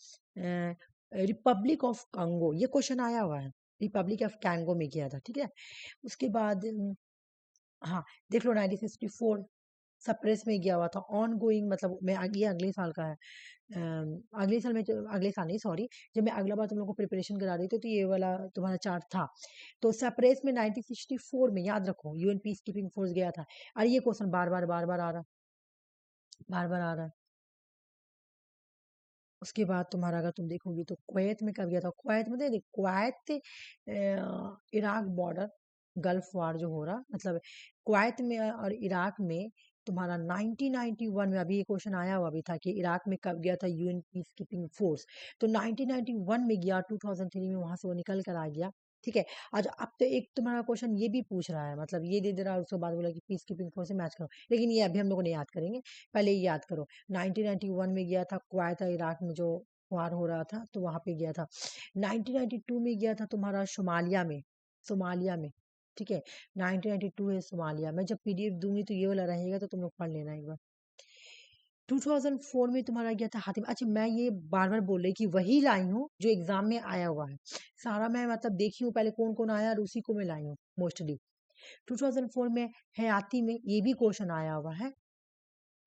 रिपब्लिक ऑफ कांगो। ये क्वेश्चन आया हुआ है, रिपब्लिक ऑफ कांगो में गया था, ठीक है। उसके बाद हाँ, देख लो 1964 सप्रेस में गया हुआ था, ऑन गोइंग मतलब मैं ये अगले साल का है। अगले साल में अगले साल नहीं सॉरी, जब मैं अगला बार तुम लोग को प्रिपरेशन करा रही थी तो ये वाला तुम्हारा चार्ट था। तो सप्रेस में 1964 में याद रखो यूएन पीस कीपिंग फोर्स गया था। अरे ये क्वेश्चन बार बार आ रहा, बार बार आ रहा है। उसके बाद तुम्हारा अगर तुम देखोगी तो कुवैत में कब गया था, कुवैत में देख कुवैत इराक बॉर्डर गल्फ वार जो हो रहा, मतलब कुवैत में और इराक में तुम्हारा 1991 में, अभी ये क्वेश्चन आया हुआ भी था कि इराक में कब गया था यूएन पीस कीपिंग फोर्स, तो 1991 में गया, 2003 में वहां से वो निकल कर आ गया, ठीक है। आज अब तो एक तुम्हारा क्वेश्चन ये भी पूछ रहा है, मतलब ये दे रहा है, उसके बाद बोला कि पीस कीपिंग फोर्स से मैच करो, लेकिन ये अभी हम लोग ने याद करेंगे, पहले ये याद करो। 1991 में गया था कुवैत इराक में जो वार हो रहा था, तो वहां पे गया था। 1992 में गया था तुम्हारा सोमालिया में, ठीक है। 1992 है सोमालिया में, जब पीडीएफ दूंगी तो ये वाला रहेगा, तो तुम लोग पढ़ लेना एक बार। 2004 में तुम्हारा गया था हातिम। अच्छा मैं ये बार बार बोल रही कि वही लाई हूँ जो एग्जाम में आया हुआ है, सारा मैं मतलब देखी हूँ पहले कौन कौन आया और उसी को मैं लाई हूँ मोस्टली। 2004 में हयाती में ये भी क्वेश्चन आया हुआ है,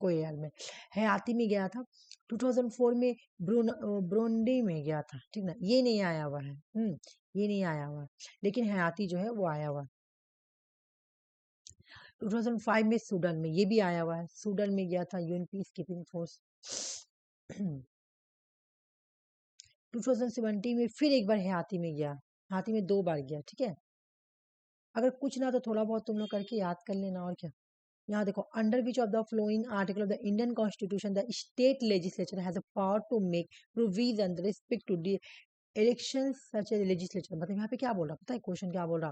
कोयल में हयाती में गया था। 2004 में ब्रोंडी में गया था, ठीक ना, ये नहीं आया हुआ है, ये नहीं आया हुआ है, लेकिन हयाती जो है वो आया हुआ है। 2005 में सूडान में ये भी आया हुआ है, सूडान में गया था यूएन पीस कीपिंग फोर्स। 2017 में फिर एक बार हयाती में गया, हाथी में 2 बार गया, ठीक है। अगर कुछ ना तो थोड़ा बहुत तुम लोग करके याद कर लेना, और क्या। यहाँ देखो, under which of the flowing article of the Indian constitution the state legislature has a power to make provision respect to the election such as legislature, मतलब यहाँ पे क्या बोल रहा पता है क्वेश्चन क्या बोल रहा,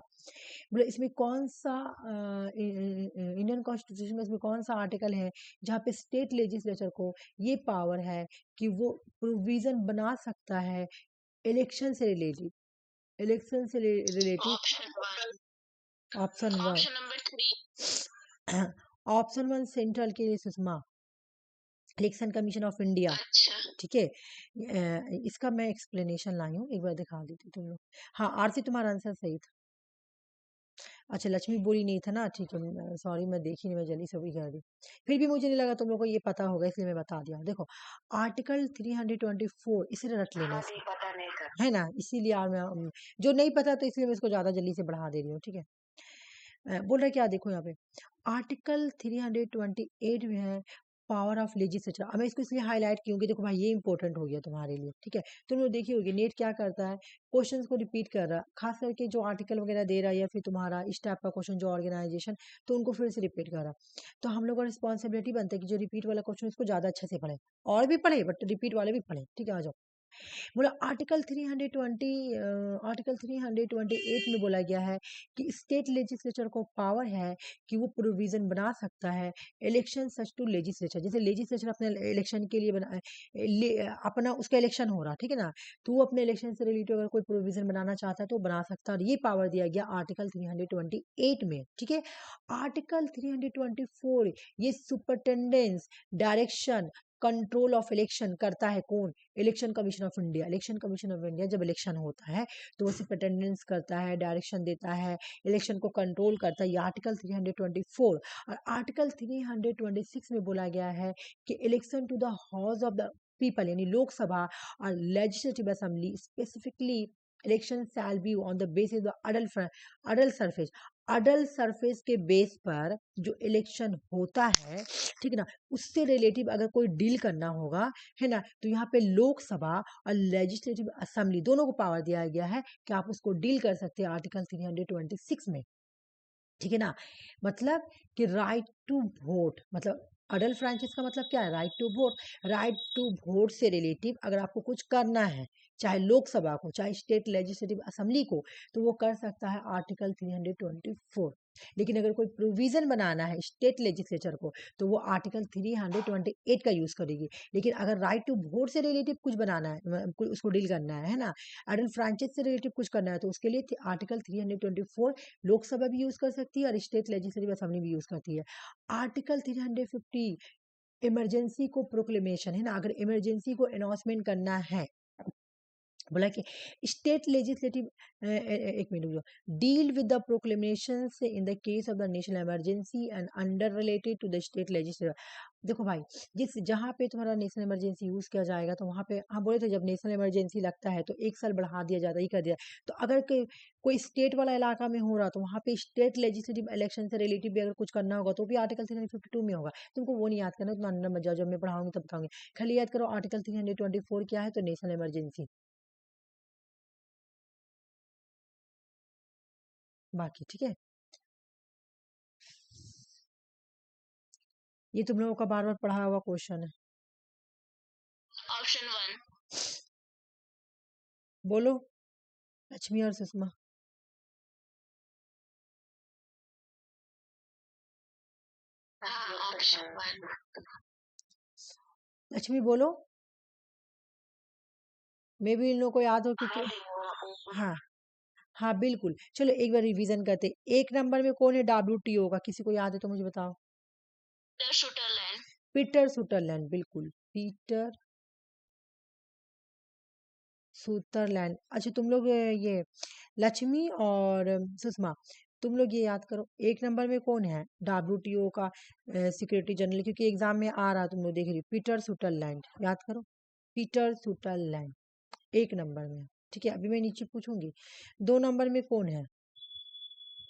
बोले इसमें कौन सा इंडियन कॉन्स्टिट्यूशन में इसमें कौन सा आर्टिकल है जहाँ पे स्टेट लेजिस्लेचर को ये पावर है कि वो प्रोविजन बना सकता है इलेक्शन से रिलेटेड, इलेक्शन से related. Option one, option number 3 option one central के लिए Sushma, election commission of India, अच्छा ठीक है। इसका मैं एक्सप्लेनेशन लाई हूँ, एक बार दिखा देती तुम लोग। हाँ आरसी तुम्हारा आंसर सही था, अच्छा लक्ष्मी बोली नहीं था ना, ठीक है, सॉरी मैं देखी नहीं, मैं जल्दी से वही कर दी। फिर भी मुझे नहीं लगा तुम लोग को ये पता होगा, इसलिए मैं बता दिया। देखो आर्टिकल 324 इसे रट लेना हाँ इसको, जी, पता नहीं था। है ना, इसीलिए यार मैं जो नहीं पता तो इसलिए मैं इसको ज्यादा जल्दी से बढ़ा दे रही हूँ, ठीक है। बोल रहे क्या, देखो यहाँ पे आर्टिकल 328 में है पावर ऑफ लेजिस्लेचर। अब मैं इसको इसलिए हाईलाइट क्योंकि देखो भाई ये इंपॉर्टेंट हो गया तुम्हारे लिए, ठीक है। तुम लोग देखी होगी नेट क्या करता है, क्वेश्चंस को रिपीट कर रहा है, खास करके जो आर्टिकल वगैरह दे रहा है या फिर तुम्हारा इस टाइप का क्वेश्चन जो ऑर्गेनाइजेशन, तो उनको फिर से रिपीट कर रहा है। तो हम लोग का रिस्पॉन्सिबिलिटी बनता है कि जो रिपीट वाला क्वेश्चन उसको ज्यादा अच्छे से पढ़े, और भी पढ़े बट रिपीट वाले भी पढ़े, ठीक है। आ जाओ, बोला आर्टिकल 328 में बोला गया है कि स्टेट लेजिस्लेचर को पावर है कि वो प्रोविजन बना सकता है इलेक्शन सच टू लेजिस्लेचर, जैसे लेजिस्लेचर अपने इलेक्शन के लिए अपना उसका इलेक्शन हो रहा, ठीक है ना, तो वो अपने इलेक्शन से रिलेटेड अगर कोई प्रोविजन बनाना चाहता है तो वो बना सकता है, और ये पावर दिया गया आर्टिकल 328 में, ठीक है। आर्टिकल 324 ये सुपरटेंडेंस डायरेक्शन कंट्रोल ऑफ इलेक्शन करता है कौन, election commission of India. Election commission of India जब इलेक्शन होता है तो वो सिर्फ अटेंडेंस करता है, डायरेक्शन देता है, इलेक्शन को कंट्रोल करता है, ये आर्टिकल 324। और आर्टिकल 326 में बोला गया है कि election to the house of the people यानी लोकसभा और legislative assembly specifically election shall be on the basis of adult surface, adult surface के बेस पर जो इलेक्शन होता है, ठीक है ना, उससे रिलेटिव अगर कोई डील करना होगा, है ना, तो यहाँ पे लोकसभा और लेजिस्लेटिव असेंबली दोनों को पावर दिया गया है कि आप उसको डील कर सकते हैं आर्टिकल 326 में, ठीक है ना। मतलब कि राइट टू वोट, मतलब अडल्ट फ्रेंचाइज का मतलब क्या है, right to vote. Right to vote से रिलेटिव अगर आपको कुछ करना है, चाहे लोकसभा को चाहे स्टेट लेजिस्लेटिव असेंबली को, तो वो कर सकता है आर्टिकल 324। लेकिन अगर कोई प्रोविजन बनाना है स्टेट लेजिस्लेचर को तो वो आर्टिकल 328 का यूज करेगी। लेकिन अगर राइट टू वोट से रिलेटिव कुछ बनाना है, उसको डील करना है ना, अडल्ट फ्रेंचाइज से रिलेटिव कुछ करना है, तो उसके लिए आर्टिकल 324 लोकसभा भी यूज कर सकती है और स्टेट लेजिस्लेटिव असेंबली भी यूज करती है। आर्टिकल 350 इमरजेंसी को प्रोक्लेमेशन, है ना, अगर इमरजेंसी को अनाउंसमेंट करना है, बोला कि स्टेट लेजिस्लेटिव एक minute, deal with the proclamation in the case of the national emergency and under related to the state legislative. देखो भाई, जिस जहाँ पे तुम्हारा नेशनल इमरजेंसी यूज किया जाएगा तो वहाँ पे हम बोले थे जब नेशनल इमरजेंसी लगता है तो एक साल बढ़ा दिया जाता है, ही कर दिया। तो अगर कोई स्टेट वाला इलाका में हो रहा तो वहाँ पे स्टेट लेजिस्लेटिव इलेक्शन से रिलेटिव भी अगर कुछ करना होगा तो भी आर्टिकल 352 में होगा। तुमको वो नहीं याद करना, उतना अंदर मत जाओ, जब मैं पढ़ाऊंगी तब बताऊंगी। खाली याद करो आर्टिकल 324 क्या है, तो नेशनल इमरजेंसी, बाकी ठीक है। ये तुम लोगों का बार बार पढ़ा हुआ क्वेश्चन है। ऑप्शन 1। बोलो लक्ष्मी और सुषमा, हाँ, ऑप्शन 1। लक्ष्मी बोलो, मे भी इन लोगों को याद हो क्योंकि हाँ जी, वो हाँ, हाँ बिल्कुल। चलो एक बार रिवीजन करते हैं। एक नंबर में कौन है WTO का, किसी को याद है तो मुझे बताओ। शुटरलैंड। पीटर सुटरलैंड, बिल्कुल पीटर सुतरलैंड। अच्छा तुम लोग ये लक्ष्मी और सुषमा, तुम लोग ये याद करो एक नंबर में कौन है WTO का सिक्योरिटी जनरल, क्योंकि एग्जाम में आ रहा, तुम लोग देख रही हो, पीटर सुटरलैंड, याद करो पीटर सुटरलैंड एक नंबर में, ठीक है। अभी मैं नीचे पूछूंगी 2 नंबर में कौन है।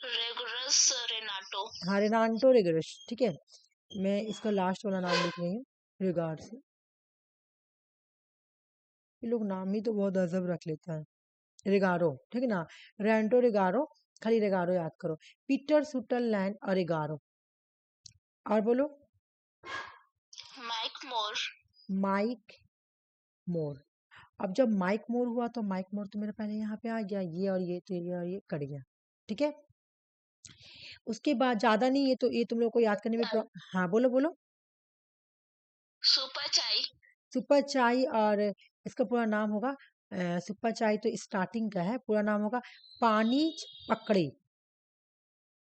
Rigorous Renato. हाँ रेनाल्टो रेगरस, ठीक है। मैं इसका लास्ट वाला नाम लिख रही हूँ, रिगार्ड से। ये लोग नाम ही तो बहुत अजब रख लेता है। रिगारो, ठीक है ना, रेंटो रिगारो, खाली रिगारो याद करो। पीटर सुटरलैंड और रिगारो, और बोलो। माइक मोर। माइक मोर। अब जब माइक मोर हुआ तो माइक मोर तो मेरे पहले यहाँ पे आ गया, ये और ये तो ये और ये कट गया, ठीक है। उसके बाद ज्यादा नहीं, ये तो ये तुम लोग को याद करने में हाँ बोलो बोलो। सुपर चाय। सुपर चाय, और इसका पूरा नाम होगा सुपर चाय तो स्टार्टिंग का है, पूरा नाम होगा पानीज पकड़ी।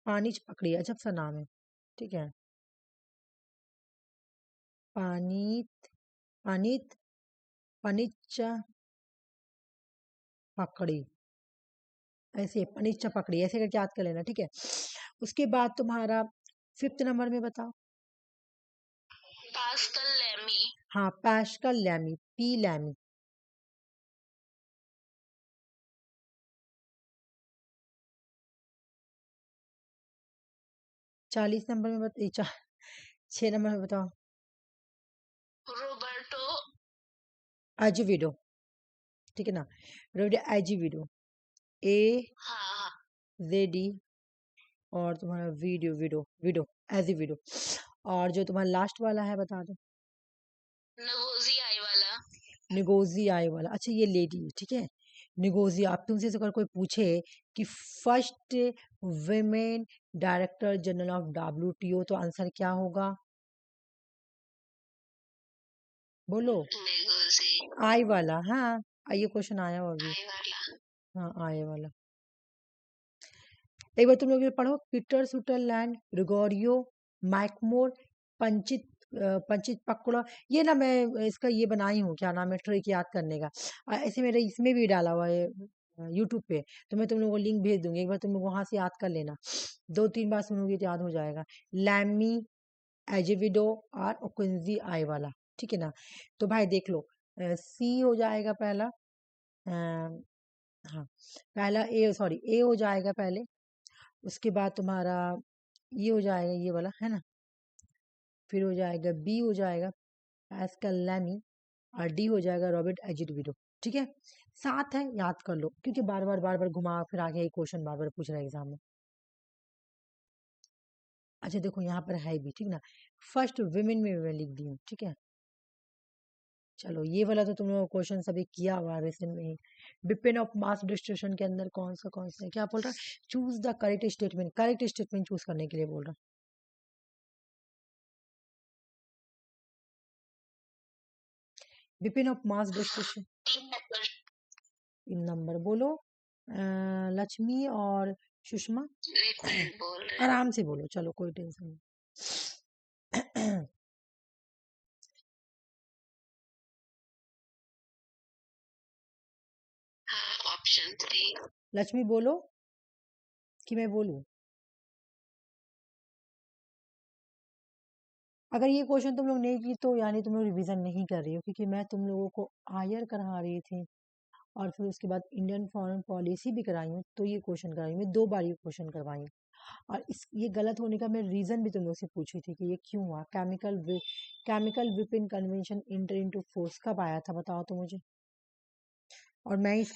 पानीज पकड़ी अजब सा नाम है, ठीक है। पानीत पानीत पनिच्चा पकड़ी, ऐसे अनिच्छा पकड़ी ऐसे करके याद कर लेना, ठीक है। उसके बाद तुम्हारा 5th नंबर में बताओ। Pascal Lamy. हाँ, Pascal Lamy, P Lamy. 40 number में 6 नंबर में बताओ। रोबर्टो। एजिविडो, ठीक है ना, रोबर्टो एजिविडो, ए हाँ हाँ। जेड ई, और तुम्हारा वीडियो विडो विडो एजिविडो। और जो तुम्हारा लास्ट वाला है बता दो। नगोजी आई वाला। निगोजी आई वाला, अच्छा ये लेडी, ठीक है। निगोजी, आप तुमसे अगर कोई पूछे कि first women director general of WTO, तो आंसर क्या होगा? बोलो। नगोजी आई वाला, हाँ। ये क्वेश्चन आया हुआ अभी। आई वाला। हाँ, आई वाला। एक बार तुम लोग ये पढ़ो, पीटर सुटरलैंड, ग्रेगोरियो मैकमोर, पंचित पंचित पकड़ा। ये ना मैं इसका ये बनाई हूँ, क्या नाम है, ट्रिक याद करने का। ऐसे मेरे इसमें भी डाला हुआ है यूट्यूब पे, तो मैं तुम लोगों को लिंक भेज दूंगी, एक बार तुम लोग वहां से याद कर लेना। 2-3 बार सुनोगे तो याद हो जाएगा। लैमी, एजेविडो और ओकुंजी आई वाला, ठीक है ना। तो भाई देख लो, सी हो जाएगा पहला। हाँ, पहला ए, सॉरी ए हो जाएगा पहले। उसके बाद तुम्हारा ये हो जाएगा, ये वाला है ना। फिर हो जाएगा बी, हो जाएगा पास्कल लैमी, और डी हो जाएगा रॉबर्ट एजिडविडो, ठीक है। 7 है, याद कर लो, क्योंकि बार बार घुमा फिर आगे ये क्वेश्चन बार बार पूछ रहा है एग्जाम में। अच्छा देखो यहाँ पर है भी, ठीक ना, फर्स्ट विमेन में मैं लिख दी हूँ, ठीक है। चलो ये वाला तो तुम लोगों को क्वेश्चन अभी किया हुआ रिसेंट में ही। वेपन ऑफ मास डिस्ट्रक्शन के अंदर कौन सा है, क्या बोल रहा है, choose the correct statement choose करने के लिए बोल रहा है। Weapon of mass destruction, 3 number बोलो। लक्ष्मी और सुषमा, एक मिनट बोल रहे। आराम से बोलो, चलो कोई टेंशन नहीं। हाँ, ऑप्शन 3। लक्ष्मी बोलो कि मैं बोलूं? अगर ये क्वेश्चन तुम लोग नहीं की तो यानी तुम लोग रिवीजन नहीं कर रही हो, क्योंकि मैं तुम लोगों को आयर करा रही थी और फिर उसके बाद इंडियन फॉरेन पॉलिसी भी कराई हूँ, तो ये क्वेश्चन कराई हूँ मैं, 2 बार ये क्वेश्चन करवाई हूँ। और इस ये गलत होने का मैं रीजन भी तुम लोग से पूछी थी कि ये क्यों हुआ। Chemical weapon convention inter into force कब आया था, बताओ तो मुझे। और मैं इस,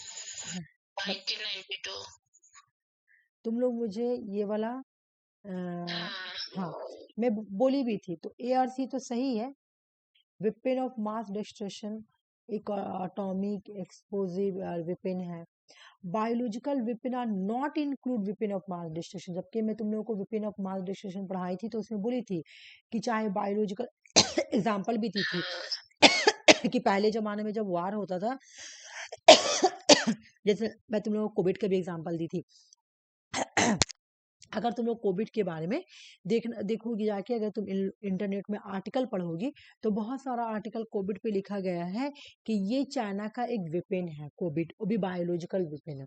हाँ, 1992। तुम लोग मुझे ये वाला हाँ। हाँ, मैं बोली भी थी, तो ए और सी तो सही है। वेपन ऑफ मास डिस्ट्रक्शन एक एटॉमिक एक्सप्लोसिव वेपन है। Biological weapon are not include weapon of mass destruction, जबकि मैं तुम लोगों को वेपन ऑफ मास डिस्ट्रक्शन पढ़ाई थी तो उसमें बोली थी कि चाहे बायोलॉजिकल एग्जाम्पल भी दी थी कि पहले जमाने में जब वार होता था जैसे मैं तुम लोगों को कोविड का भी एग्जाम्पल दी थी। अगर तुम लोग कोविड के बारे में देखोगी जाके, अगर तुम इंटरनेट में आर्टिकल पढ़ोगी, तो बहुत सारा आर्टिकल कोविड पे लिखा गया है कि ये चाइना का एक वेपन है, कोविड, वो भी बायोलॉजिकल वेपन है,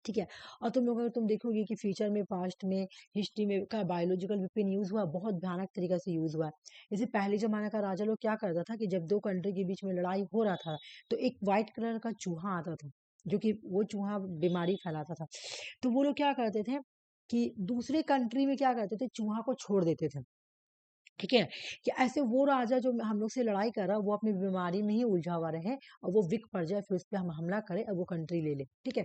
ठीक है। और तुम लोग अगर तुम देखोगे कि फ्यूचर में, पास्ट में, हिस्ट्री में का बायोलॉजिकल वेपन यूज हुआ, बहुत भयानक तरीके से यूज हुआ है। जैसे पहले जमाने का राजा लोग क्या करता था कि जब 2 कंट्री के बीच में लड़ाई हो रहा था, तो एक व्हाइट कलर का चूहा आता था, जो कि वो चूहा बीमारी फैलाता था। तो वो लोग क्या करते थे कि दूसरे कंट्री में क्या करते थे, चूहा को छोड़ देते थे, ठीक है, कि ऐसे वो राजा जो हम लोग से लड़ाई कर रहा है वो अपनी बीमारी में ही उलझा हुआ रहे और वो विक पड़ जाए, फिर उस पर हम हमला करें और वो कंट्री ले ले, ठीक है।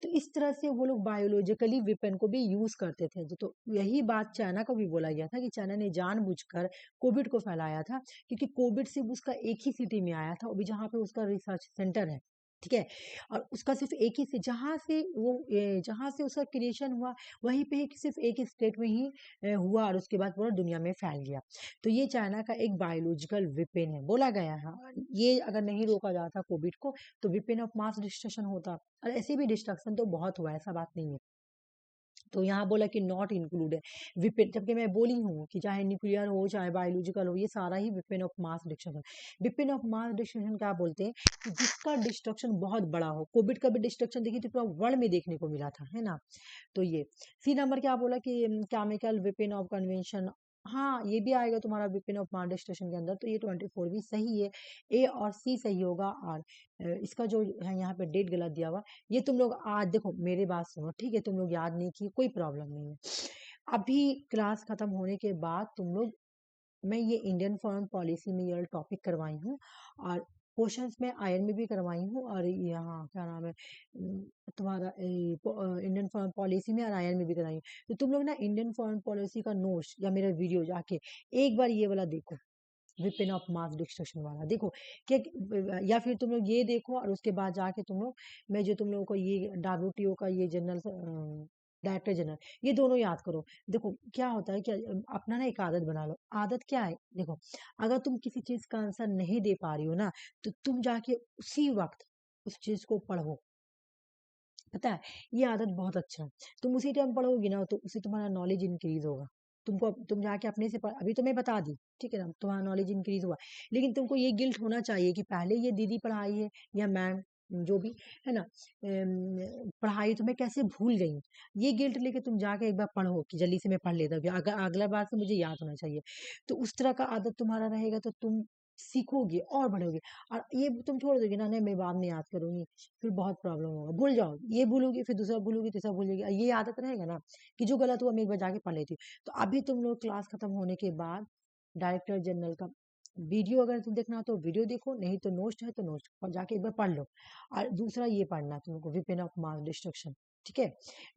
तो इस तरह से वो लोग बायोलॉजिकली वेपन को भी यूज करते थे। तो यही बात चाइना को भी बोला गया था कि चाइना ने जानबूझकर कोविड को फैलाया था, क्योंकि कोविड सिर्फ उसका एक ही सिटी में आया था, अभी जहाँ पे उसका रिसर्च सेंटर है, ठीक है। और उसका सिर्फ एक ही से जहाँ से उसका क्रिएशन हुआ, वहीं पे सिर्फ एक स्टेट में ही हुआ, और उसके बाद पूरा दुनिया में फैल गया। तो ये चाइना का एक बायोलॉजिकल वेपन है, बोला गया है। ये अगर नहीं रोका जाता कोविड को, तो वेपन ऑफ मास डिस्ट्रक्शन होता, और ऐसे भी डिस्ट्रक्शन तो बहुत हुआ है, ऐसा बात नहीं है। तो यहाँ बोला कि नॉट इंक्लूड है विपिन, जबकि मैं बोली हूँ कि चाहे न्यूक्लियर हो चाहे बायोलॉजिकल हो, ये सारा ही वेपन ऑफ मास डिस्ट्रक्शन है। वेपन ऑफ मास डिस्ट्रक्शन क्या बोलते हैं कि जिसका डिस्ट्रक्शन बहुत बड़ा हो। कोविड का भी डिस्ट्रक्शन देखिए तो पूरा वर्ल्ड में देखने को मिला था, है ना। तो ये सी नंबर क्या बोला कि केमिकल वेपन ऑफ कन्वेंशन, हाँ ये भी आएगा तुम्हारा वेपन ऑफ मास डिस्ट्रक्शन के अंदर। तो ये 24 भी सही है, ए और सी सही होगा। और इसका जो है यहाँ पे डेट गलत दिया हुआ, ये तुम लोग आज देखो मेरी बात सुनो, ठीक है, तुम लोग याद नहीं किए कोई प्रॉब्लम नहीं है। अभी क्लास खत्म होने के बाद तुम लोग, मैं ये इंडियन फॉरेन पॉलिसी में ये टॉपिक करवाई हूँ, और क्वेश्चंस में आयन में भी करवाई हूँ, और यहाँ क्या नाम है तुम्हारा इंडियन फॉरेन पॉलिसी में और आयन में भी कराई हूँ। तो तुम लोग ना इंडियन फॉरेन पॉलिसी का नोट्स या मेरा वीडियो जाके एक बार ये वाला देखो, वेपन ऑफ मास डिस्ट्रक्शन वाला देखो क्या, या फिर तुम लोग ये देखो और उसके बाद जाके तुम लोग, मैं जो तुम लोगों को ये WTO का ये जनरल डायरेक्टर जनरल, ये दोनों याद करो। देखो क्या होता है कि अपना ना एक आदत बना लो। आदत क्या है, देखो अगर तुम किसी चीज का आंसर नहीं दे पा रही हो ना, तो तुम जाके उसी वक्त उस चीज को पढ़ो। पता है ये आदत बहुत अच्छा है। तुम उसी टाइम पढ़ोगी ना तो उससे तुम्हारा नॉलेज इंक्रीज होगा। तुम जाके अपने से अभी तो मैं बता दी, ठीक है ना, तुम्हारा नॉलेज इंक्रीज हुआ। लेकिन तुमको ये गिल्ट होना चाहिए कि पहले ये दीदी पढ़ाई है या मैम जो भी है ना, पढ़ाई तो मैं कैसे भूल गई हूँ। ये गिल्ट लेके तुम जाके एक बार पढ़ो कि जल्दी से मैं पढ़ लेता हूँ, अगर अगला बार से मुझे याद होना चाहिए। तो उस तरह का आदत तुम्हारा रहेगा तो तुम सीखोगे और बढ़ोगे। और ये तुम छोड़ दोगे ना, नहीं मैं बाद में याद करूंगी, फिर बहुत प्रॉब्लम होगा, भूल जाओ, ये भूलोगी फिर दूसरा भूलोगी तीसरा भूलोगी, ये आदत रहेगा ना कि जो गलत हुआ मैं एक बार जाके पढ़ लेती हूँ। तो अभी तुम लोग क्लास खत्म होने के बाद डायरेक्टर जनरल का वीडियो अगर तुम देखना हो तो वीडियो देखो, नहीं तो नोट्स है तो नोट्स और जाके एक बार पढ़ लो। और दूसरा ये पढ़ना तुमको वेपन ऑफ मास डिस्ट्रक्शन, ठीक है।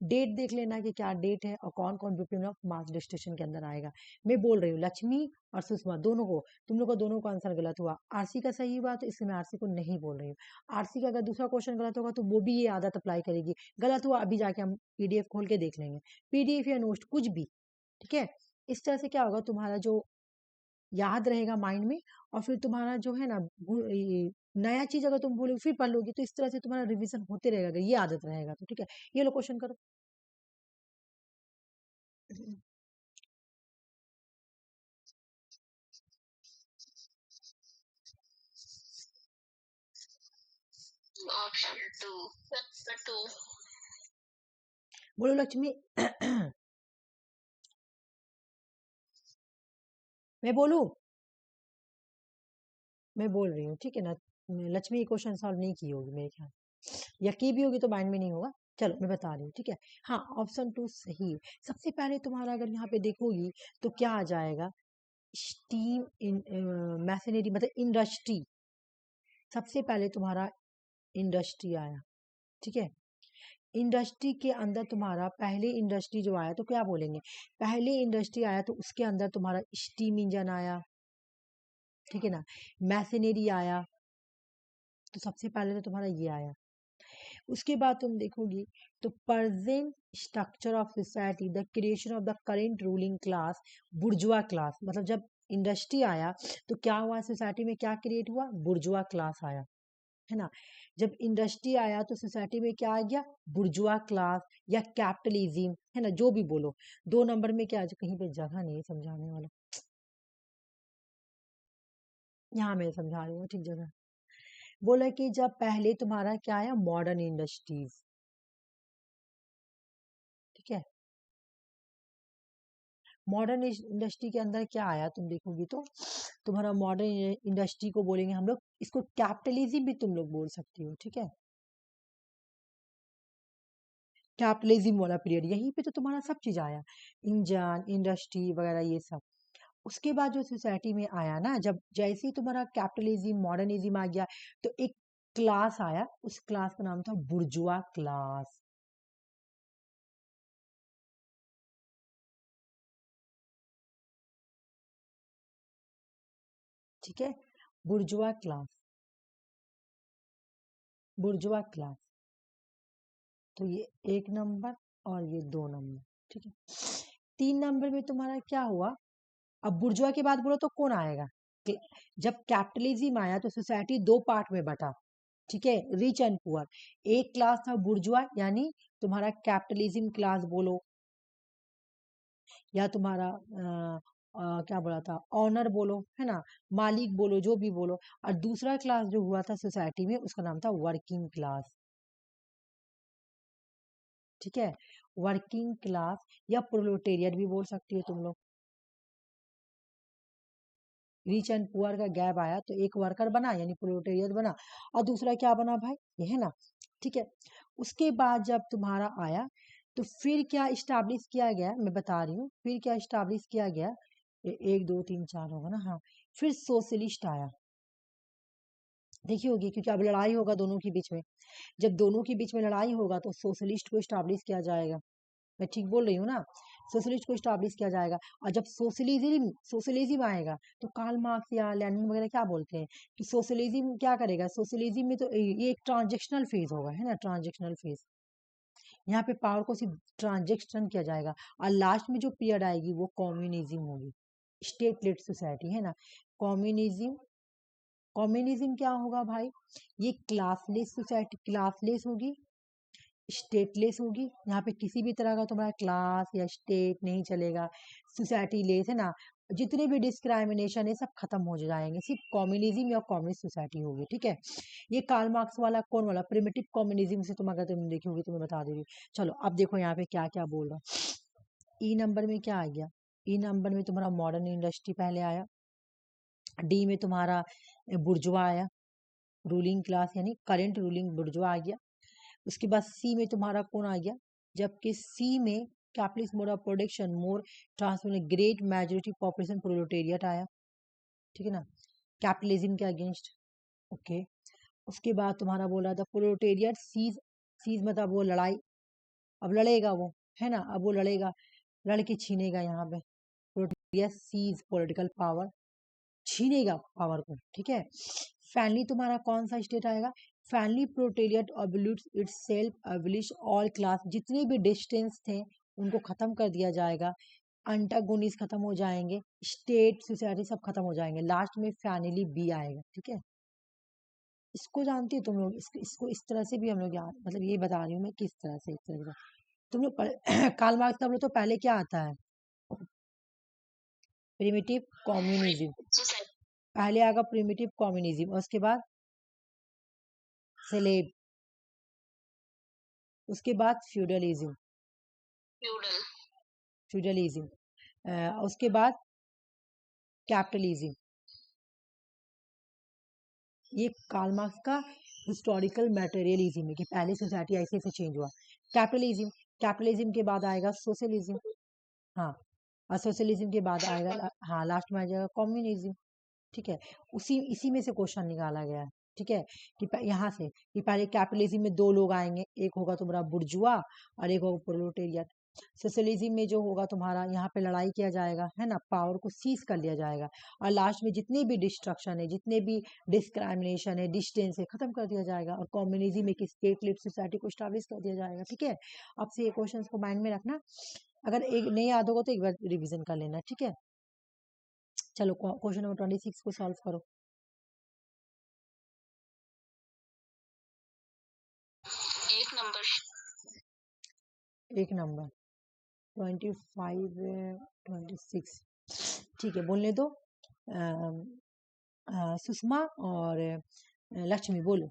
डेट देख लेना कि क्या डेट है और कौन कौन वेपन ऑफ मास डिस्ट्रक्शन के अंदर आएगा। मैं बोल रही हूँ लक्ष्मी और सुषमा दोनों को, तुम लोग का दोनों का आंसर गलत हुआ। आरसी का सही हुआ तो इससे मैं आरसी को नहीं बोल रही हूँ। आरसी का अगर दूसरा क्वेश्चन गलत होगा तो वो भी ये आदत अप्लाई करेगी। गलत हुआ अभी जाके हम पीडीएफ खोल के देख लेंगे, पीडीएफ या नोट कुछ भी, ठीक है। इस तरह से क्या होगा, तुम्हारा जो याद रहेगा माइंड में, और फिर तुम्हारा जो है ना नया चीज अगर तुम भूलोगे फिर पढ़ लोगी, तो इस तरह से तुम्हारा रिवीजन होते रहेगा अगर ये आदत रहेगा तो, ठीक है। ये लो क्वेश्चन करो। Option two. बोलो लक्ष्मी। मैं बोलू, मैं बोल रही हूँ, ठीक है ना। लक्ष्मी ये क्वेश्चन सॉल्व नहीं की होगी मेरे ख्याल, या की भी होगी तो माइंड में नहीं होगा। चलो मैं बता रही हूँ, ठीक है। हाँ ऑप्शन टू सही है। सबसे पहले तुम्हारा अगर यहाँ पे देखोगी तो क्या आ जाएगा, स्टीम इन मैशनरी मतलब इंडस्ट्री। सबसे पहले तुम्हारा इंडस्ट्री आया, ठीक है। इंडस्ट्री के अंदर तुम्हारा पहले इंडस्ट्री जो आया तो क्या बोलेंगे, पहले इंडस्ट्री आया तो उसके अंदर तुम्हारा स्टीम इंजन आया, ठीक है ना। मैशनरी आया, तो सबसे पहले तो तुम्हारा ये आया। उसके बाद तुम देखोगी तो present structure of society, the creation of the current ruling class, बुर्जुआ class. मतलब जब इंडस्ट्री आया तो क्या हुआ, सोसाइटी में क्या क्रिएट हुआ, बुर्जुआ क्लास आया, है ना। जब इंडस्ट्री आया तो सोसाइटी में क्या आ गया, बुर्जुआ क्लास या कैपिटलिज्म, है ना, जो भी बोलो। 2 नंबर में क्या, जो कहीं पे जगह नहीं है समझाने वाला, यहाँ मैं समझा रही हूँ ठीक जगह। बोला कि जब पहले तुम्हारा क्या आया, मॉडर्न इंडस्ट्रीज, ठीक है। मॉडर्न इंडस्ट्री के अंदर क्या आया तुम देखोगी तो तुम्हारा मॉडर्न इंडस्ट्री को बोलेंगे हम लोग, इसको कैपिटलिज्म भी तुम लोग बोल सकती हो, ठीक है। कैपिटलिज्म वाला पीरियड, यहीं पे तो तुम्हारा सब चीज आया, इंजन इंडस्ट्री वगैरह ये सब। उसके बाद जो सोसाइटी में आया ना, जब जैसे ही तुम्हारा कैपिटलिज्म मॉडर्निज्म आ गया तो एक क्लास आया, उस क्लास का नाम था बुर्जुआ क्लास, ठीक है। बुर्जुआ क्लास, बुर्जुआ क्लास। तो ये 1 नंबर और ये 2 नंबर, ठीक है। 3 नंबर में तुम्हारा क्या हुआ, अब बुर्जुआ के बाद बोलो तो कौन आएगा, जब कैपिटलिज्म आया तो सोसाइटी 2 पार्ट में बटा, ठीक है, रिच एंड पुअर। एक क्लास था बुर्जुआ यानी तुम्हारा कैपिटलिज्म क्लास बोलो, या तुम्हारा क्या बोला था, ऑनर बोलो, है ना, मालिक बोलो, जो भी बोलो। और दूसरा क्लास जो हुआ था सोसाइटी में, उसका नाम था वर्किंग क्लास। ठीक है, वर्किंग क्लास या प्रोलेटेरिएट भी बोल सकती हो तुम लोग। रिच एंड पुअर का गैप आया तो एक वर्कर बना यानी प्रोलेटेरिएट बना, और दूसरा क्या बना भाई, ये है ना। ठीक है, उसके बाद जब तुम्हारा आया तो फिर क्या इस्टेब्लिश किया गया, मैं बता रही हूँ फिर क्या इस्टेब्लिश किया गया। एक दो तीन चार होगा ना, हाँ। फिर सोशलिस्ट आया, देखी होगी, क्योंकि अब लड़ाई होगा दोनों के बीच में। जब दोनों के बीच में लड़ाई होगा तो सोशलिस्ट को इस्टेब्लिश किया जाएगा। मैं ठीक बोल रही हूँ ना, सोशलिस्ट को इस्टेब्लिश किया जाएगा। और जब सोशलिज्म सोशलिज्म आएगा तो कार्ल मार्क्स या लेनिन वगैरह क्या बोलते हैं कि सोशलिज्म क्या करेगा, सोशलिज्म में तो ये एक ट्रांजेक्शनल फेज होगा, है ना, ट्रांजेक्शनल फेज। यहाँ पे पावर को सिर्फ ट्रांजेक्शन किया जाएगा, और लास्ट में जो पीरियड आएगी वो कम्युनिज्म होगी, स्टेट लेड सोसाइटी, है ना। कम्युनिज्म, कम्युनिज्म क्या होगा भाई, ये क्लासलेस सोसाइटी, क्लासलेस होगी, स्टेटलेस होगी। यहाँ पे किसी भी तरह का तुम्हारा क्लास या स्टेट नहीं चलेगा, सोसाइटी लेस, है ना। जितने भी डिस्क्राइमिनेशन है सब खत्म हो जाएंगे, सिर्फ कम्युनिज्म या कम्युनिस्ट सोसाइटी होगी। ठीक है, ये कार्ल मार्क्स वाला कौन वाला, प्रिमिटिव कम्युनिज्म से तुम अगर तुम देखी होगी तो मैं बता दे रही हूँ। चलो अब देखो यहाँ पे क्या क्या बोल रहा हूँ। ई नंबर में क्या आ गया, ई नंबर में तुम्हारा मॉडर्न इंडस्ट्री पहले आया। डी में तुम्हारा बुर्जुआ आया, रूलिंग क्लास यानी करंट रूलिंग बुर्जुआ आ गया। उसके बाद सी में तुम्हारा कौन आ गया, जबकि सी में capitalist mode of production more transfer great majority population proletariat आया। ठीक है ना, कैपिटलिज्म के अगेंस्ट। ओके, उसके बाद तुम्हारा बोला था प्रोलेटेरिएट सीज, सीज मतलब वो लड़ाई, अब लड़ेगा वो, है ना, अब वो लड़ेगा, लड़के छीनेगा यहाँ पे, प्रोलेटेरिएट सीज पॉलिटिकल पावर, छीनेगा पावर को। ठीक है, फाइनली तुम्हारा कौन सा स्टेट आएगा, finally proletariat abolish itself, abolish all class, जितने भी डिस्टेंस थे उनको खत्म कर दिया जाएगा, अंटागोनिस्ट खत्म हो जाएंगे, स्टेट सोसाइटी सब खत्म हो जाएंगे, लास्ट में फाइनली बी आएगा। ठीक है, इसको जानती हो तुम लोग, इसको इस तरह से भी हम लोग याद, मतलब ये बता रही हूँ मैं किस तरह से, इस तरह से तुम लोग कार्ल मार्क्स का तो पहले क्या आता है, प्रिमिटिव कम्युनिज्म, सोसाइटी, पहले आएगा प्रिमिटिव कम्युनिज्म, और उसके बाद स्लेव, उसके बाद फ्यूडलिज्म, फ्यूडल, फ्यूडलिज्म, उसके बाद कैपिटलिज्म। ये कार्ल मार्क्स का हिस्टोरिकल मटेरियलिज्म है कि पहले सोसाइटी ऐसे ऐसे चेंज हुआ। कैपिटलिज्म, कैपिटलिज्म के बाद आएगा सोशलिज्म, हाँ, और सोशलिज्म के बाद आएगा, हाँ, लास्ट में आ जाएगा कम्युनिज्म। ठीक है, उसी इसी में से क्वेश्चन निकाला गया है। ठीक है, कि यहाँ से कि पहले कैपिटलिज्म में दो लोग आएंगे, एक होगा तुम्हारा बुर्जुआ और एक होगा प्रोलेटेरिएट। सोशलिज्म में जो होगा तुम्हारा, यहाँ पे लड़ाई किया जाएगा, है ना, पावर को सीज कर लिया जाएगा, और लास्ट में जितने भी डिस्ट्रक्शन है, जितने भी डिस्क्राइमिनेशन है, डिस्टेंस है, खत्म कर दिया जाएगा, और कम्युनिज्म में एक स्टेट लेड सोसाइटी को स्टैब्लिश कर दिया जाएगा। ठीक है, अब से ये क्वेश्चन को माइंड में रखना, अगर एक नहीं याद होगा तो एक बार रिविजन कर लेना। ठीक है, चलो क्वेश्चन नंबर 26 को सॉल्व करो। एक नंबर, एक नंबर 25 26, ठीक है, बोलने दो। अम, सुषमा और लक्ष्मी बोलो।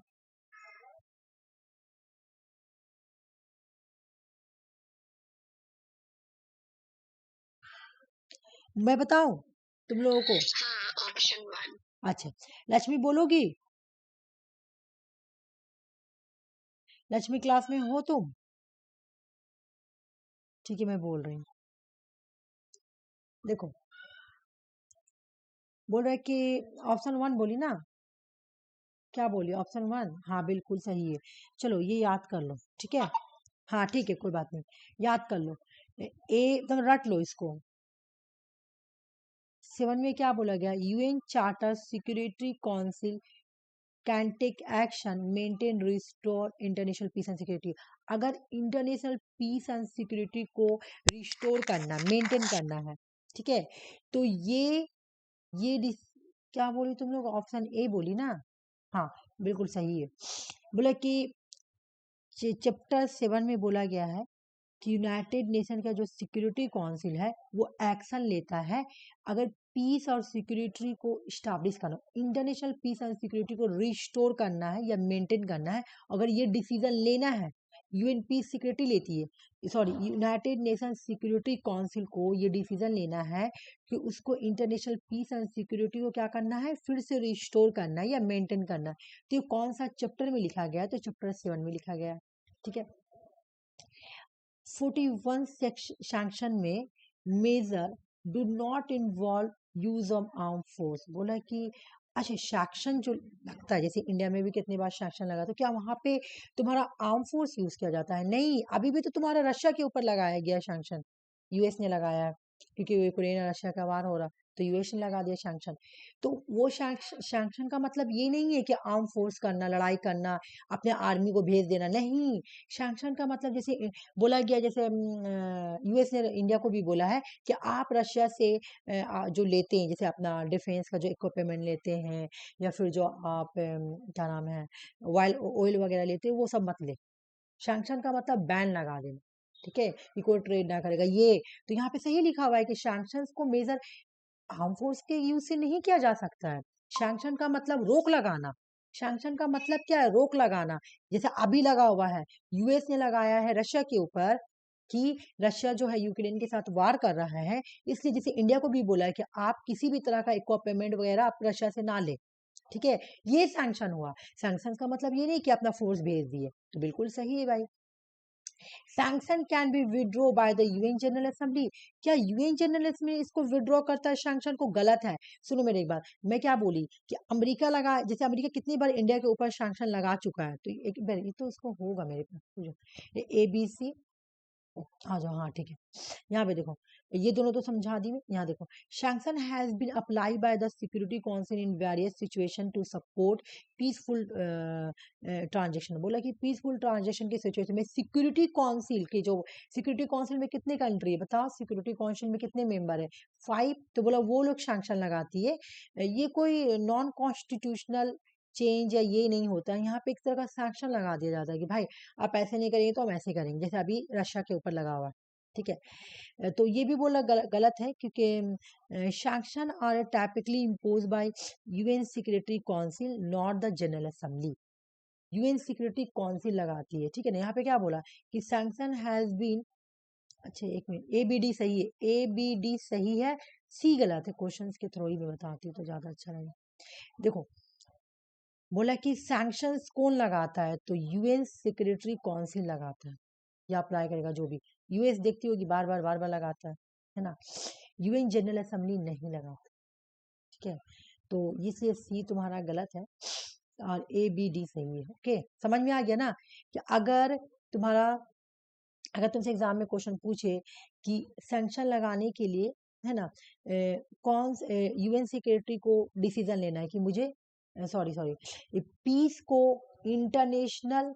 मैं बताऊं तुम लोगों को, हाँ ऑप्शन 1, अच्छा, लक्ष्मी बोलोगी, लक्ष्मी क्लास में हो तुम, ठीक है, मैं बोल रही हूँ, देखो, बोल रहा है कि ऑप्शन 1 बोली ना, क्या बोली, ऑप्शन 1, हाँ बिल्कुल सही है। चलो ये याद कर लो, ठीक है, हाँ ठीक है, कोई बात नहीं, याद कर लो, ए तुम रट लो इसको। 7 में क्या बोला गया, UN charter security council can take action maintain restore international peace and security. अगर इंटरनेशनल पीस एंड सिक्योरिटी को रिस्टोर करना, मेंटेन करना है, ठीक है, तो ये क्या बोली तुम लोग, ऑप्शन ए बोली ना, हाँ बिल्कुल सही है। बोला कि चैप्टर 7 में बोला गया है कि यूनाइटेड नेशन का जो सिक्योरिटी काउंसिल है वो एक्शन लेता है अगर पीस और सिक्योरिटी को स्टैब्लिश करना, इंटरनेशनल पीस एंड सिक्योरिटी को रिस्टोर करना है या मेंटेन करना है, अगर ये डिसीजन लेना है। यूएन पीस सिक्योरिटी लेती है, sorry United nation security council को ये डिसीजन लेना है कि उसको इंटरनेशनल पीस एंड सिक्योरिटी को क्या करना है, फिर से रिस्टोर करना है या मेंटेन करना है। तो ये कौन सा चैप्टर में लिखा गया है, तो चैप्टर 7 में लिखा गया है। ठीक है। 41 सैंक्शन में major do not involve use of arm force, बोला कि अच्छा सैंक्शन जो लगता है, जैसे इंडिया में भी कितनी बार सैंक्शन लगा, तो क्या वहां पे तुम्हारा आर्म फोर्स यूज किया जाता है? नहीं, अभी भी तो तुम्हारा रशिया के ऊपर लगाया गया सैंक्शन, यूएस ने लगाया है, क्योंकि यूक्रेन रशिया का वार हो रहा, तो यूएस ने लगा दिया सैंक्शन। तो वो सैंक्शन का मतलब ये नहीं है कि आर्म फोर्स करना, लड़ाई करना, अपने आर्मी को भेज देना, नहीं। सैंक्शन का मतलब जैसे बोला गया, जैसे यूएस ने इंडिया को भी बोला है कि आप रशिया से जो लेते हैं, जैसे अपना डिफेंस का जो इक्विपमेंट लेते हैं, या फिर जो आप क्या नाम है, ऑयल वगैरह लेते हैं, वो सब मत ले। सैंक्शन का मतलब बैन लगा देना, ठीक है, कि कोई ट्रेड ना करेगा ये। तो यहाँ पे सही लिखा हुआ है कि सैंक्शंस को मेजर आर्म फोर्स के यूज से नहीं किया जा सकता है। सैंक्शन का मतलब रोक लगाना, सैंक्शन का मतलब क्या है, रोक लगाना। जैसे अभी लगा हुआ है, यूएस ने लगाया है रशिया के ऊपर कि रशिया जो है यूक्रेन के साथ वार कर रहा है, इसलिए जैसे इंडिया को भी बोला है कि आप किसी भी तरह का इक्विपमेंट वगैरह आप रशिया से ना ले। ठीक है, ये सैंक्शन हुआ। सैंक्शन का मतलब ये नहीं कि अपना फोर्स भेज दिए, तो बिल्कुल सही है भाई। Sanction can be withdraw by the UN general assembly, क्या यूएन जनरल असेंबली इसको विड्रॉ करता है सैंक्शन को? गलत है। सुनो मेरी एक बात, मैं क्या बोली कि अमेरिका लगा, जैसे अमेरिका कितनी बार इंडिया के ऊपर सैंक्शन लगा चुका है, तो एक बार ये तो इसको होगा मेरे पास, ए बी सी आ जाओ, हाँ ठीक है। यहाँ पे देखो, ये दोनों तो समझा दी मैं। यहाँ देखो, sanction has been apply by the security council in various situation to support peaceful transaction, बोला कि पीसफुल ट्रांजेक्शन के सिचुएशन में सिक्योरिटी काउंसिल के जो, सिक्योरिटी काउंसिल में कितने कंट्री है बताओ, सिक्योरिटी काउंसिल में कितने मेंबर है? 5। तो बोला वो लोग सैंक्शन लगाती है, ये कोई नॉन कॉन्स्टिट्यूशनल चेंज या ये नहीं होता है। यहाँ पे एक तरह का सैंक्शन लगा दिया जाता है कि भाई आप ऐसे नहीं करेंगे तो हम ऐसे करेंगे, जैसे अभी रशिया के ऊपर लगा हुआ है। ठीक है, तो ये भी बोला गलत है, क्योंकि sanction are typically impose by UN security council not the general assembly. UN security council लगाती है, ठीक है ना। यहाँ पे क्या बोला कि सैंक्शन हैज बीन, अच्छा एक मिनट, ए बी डी सही है, ए बी डी सही है, सी गलत है। क्वेश्चंस के थ्रू ही मैं बताती हूँ तो ज्यादा अच्छा रहेगा। देखो, बोला कि सैंक्शंस कौन लगाता है, तो यूएन सिक्योरिटी काउंसिल लगाता है, या अप्लाई करेगा जो भी। यूएस देखती होगी बार बार लगाता है ना। यूएन जनरल असेंबली नहीं लगाता, ठीक है। तो इसलिए सी तुम्हारा गलत है और ए बी डी सही है। ओके, समझ में आ गया ना कि अगर तुम्हारा, अगर तुमसे एग्जाम में क्वेश्चन पूछे कि सैंक्शन लगाने के लिए, है ना, कौन यूएन सिक्योरिटी को डिसीजन लेना है कि मुझे, सॉरी सॉरी, पीस को, इंटरनेशनल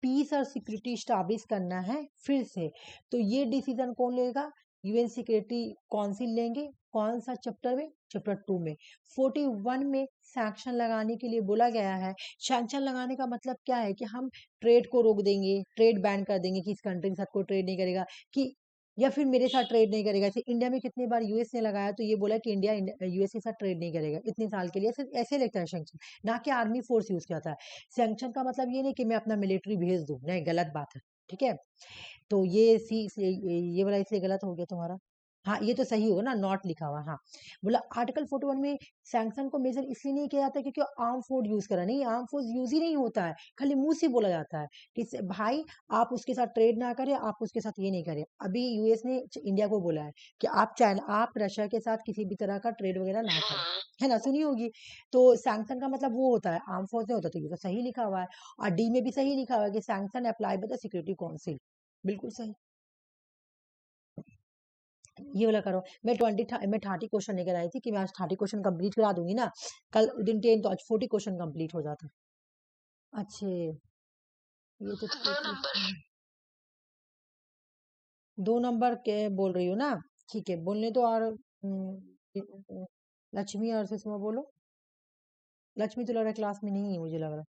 पीस और सिक्योरिटी स्टैब्लिश करना है फिर से, तो ये डिसीजन कौन लेगा? यूएन सिक्योरिटी काउंसिल लेंगे। कौन सा चैप्टर में? चैप्टर 2 में। 41 में सैंक्शन लगाने के लिए बोला गया है। सैंक्शन लगाने का मतलब क्या है कि हम ट्रेड को रोक देंगे, ट्रेड बैन कर देंगे कि इस कंट्री के साथ कोई ट्रेड नहीं करेगा, कि या फिर मेरे साथ ट्रेड नहीं करेगा। जैसे इंडिया में कितनी बार यूएस ने लगाया, तो ये बोला कि इंडिया यूएस के साथ ट्रेड नहीं करेगा इतने साल के लिए, सिर्फ ऐसे लगता है सैंक्शन, ना कि आर्मी फोर्स यूज किया था। सैंक्शन का मतलब ये नहीं कि मैं अपना मिलिट्री भेज दूं, नहीं, गलत बात है। ठीक है, तो ये सी ये वाला इसलिए गलत हो गया तुम्हारा। हाँ, ये तो सही होगा ना, नॉट लिखा हुआ। हाँ, बोला आर्टिकल 41 में सैंक्शन को मेजर इसलिए नहीं किया जाता क्योंकि आर्म फोर्स यूज करा, नहीं, आर्म फोर्स यूज ही नहीं होता है, खाली मुंह से बोला जाता है कि भाई आप उसके साथ ट्रेड ना करें, आप उसके साथ ये नहीं करें। अभी यूएस ने इंडिया को बोला है कि आप चाइना, आप रशिया के साथ किसी भी तरह का ट्रेड वगैरह ना करें, हाँ। है ना, सुनी होगी। तो सैंक्शन का मतलब वो होता है, आर्म फोर्स नहीं होता, तो ये तो सही लिखा हुआ है। और डी में भी सही लिखा हुआ है कि sanction apply by the security council, बिल्कुल सही। ये वाला करो। मैं 30 क्वेश्चन लेकर आई थी कि मैं आज 30 क्वेश्चन कंप्लीट करा दूंगी ना, कल दिन 10 तो आज 40 क्वेश्चन कंप्लीट हो जाता। अच्छे, ये तो दो नंबर। 2 नंबर के बोल रही हो ना, ठीक है, बोलने दो। और लक्ष्मी और सुषमा बोलो। लक्ष्मी तो लग रहा है क्लास में नहीं है, मुझे लग रहा है।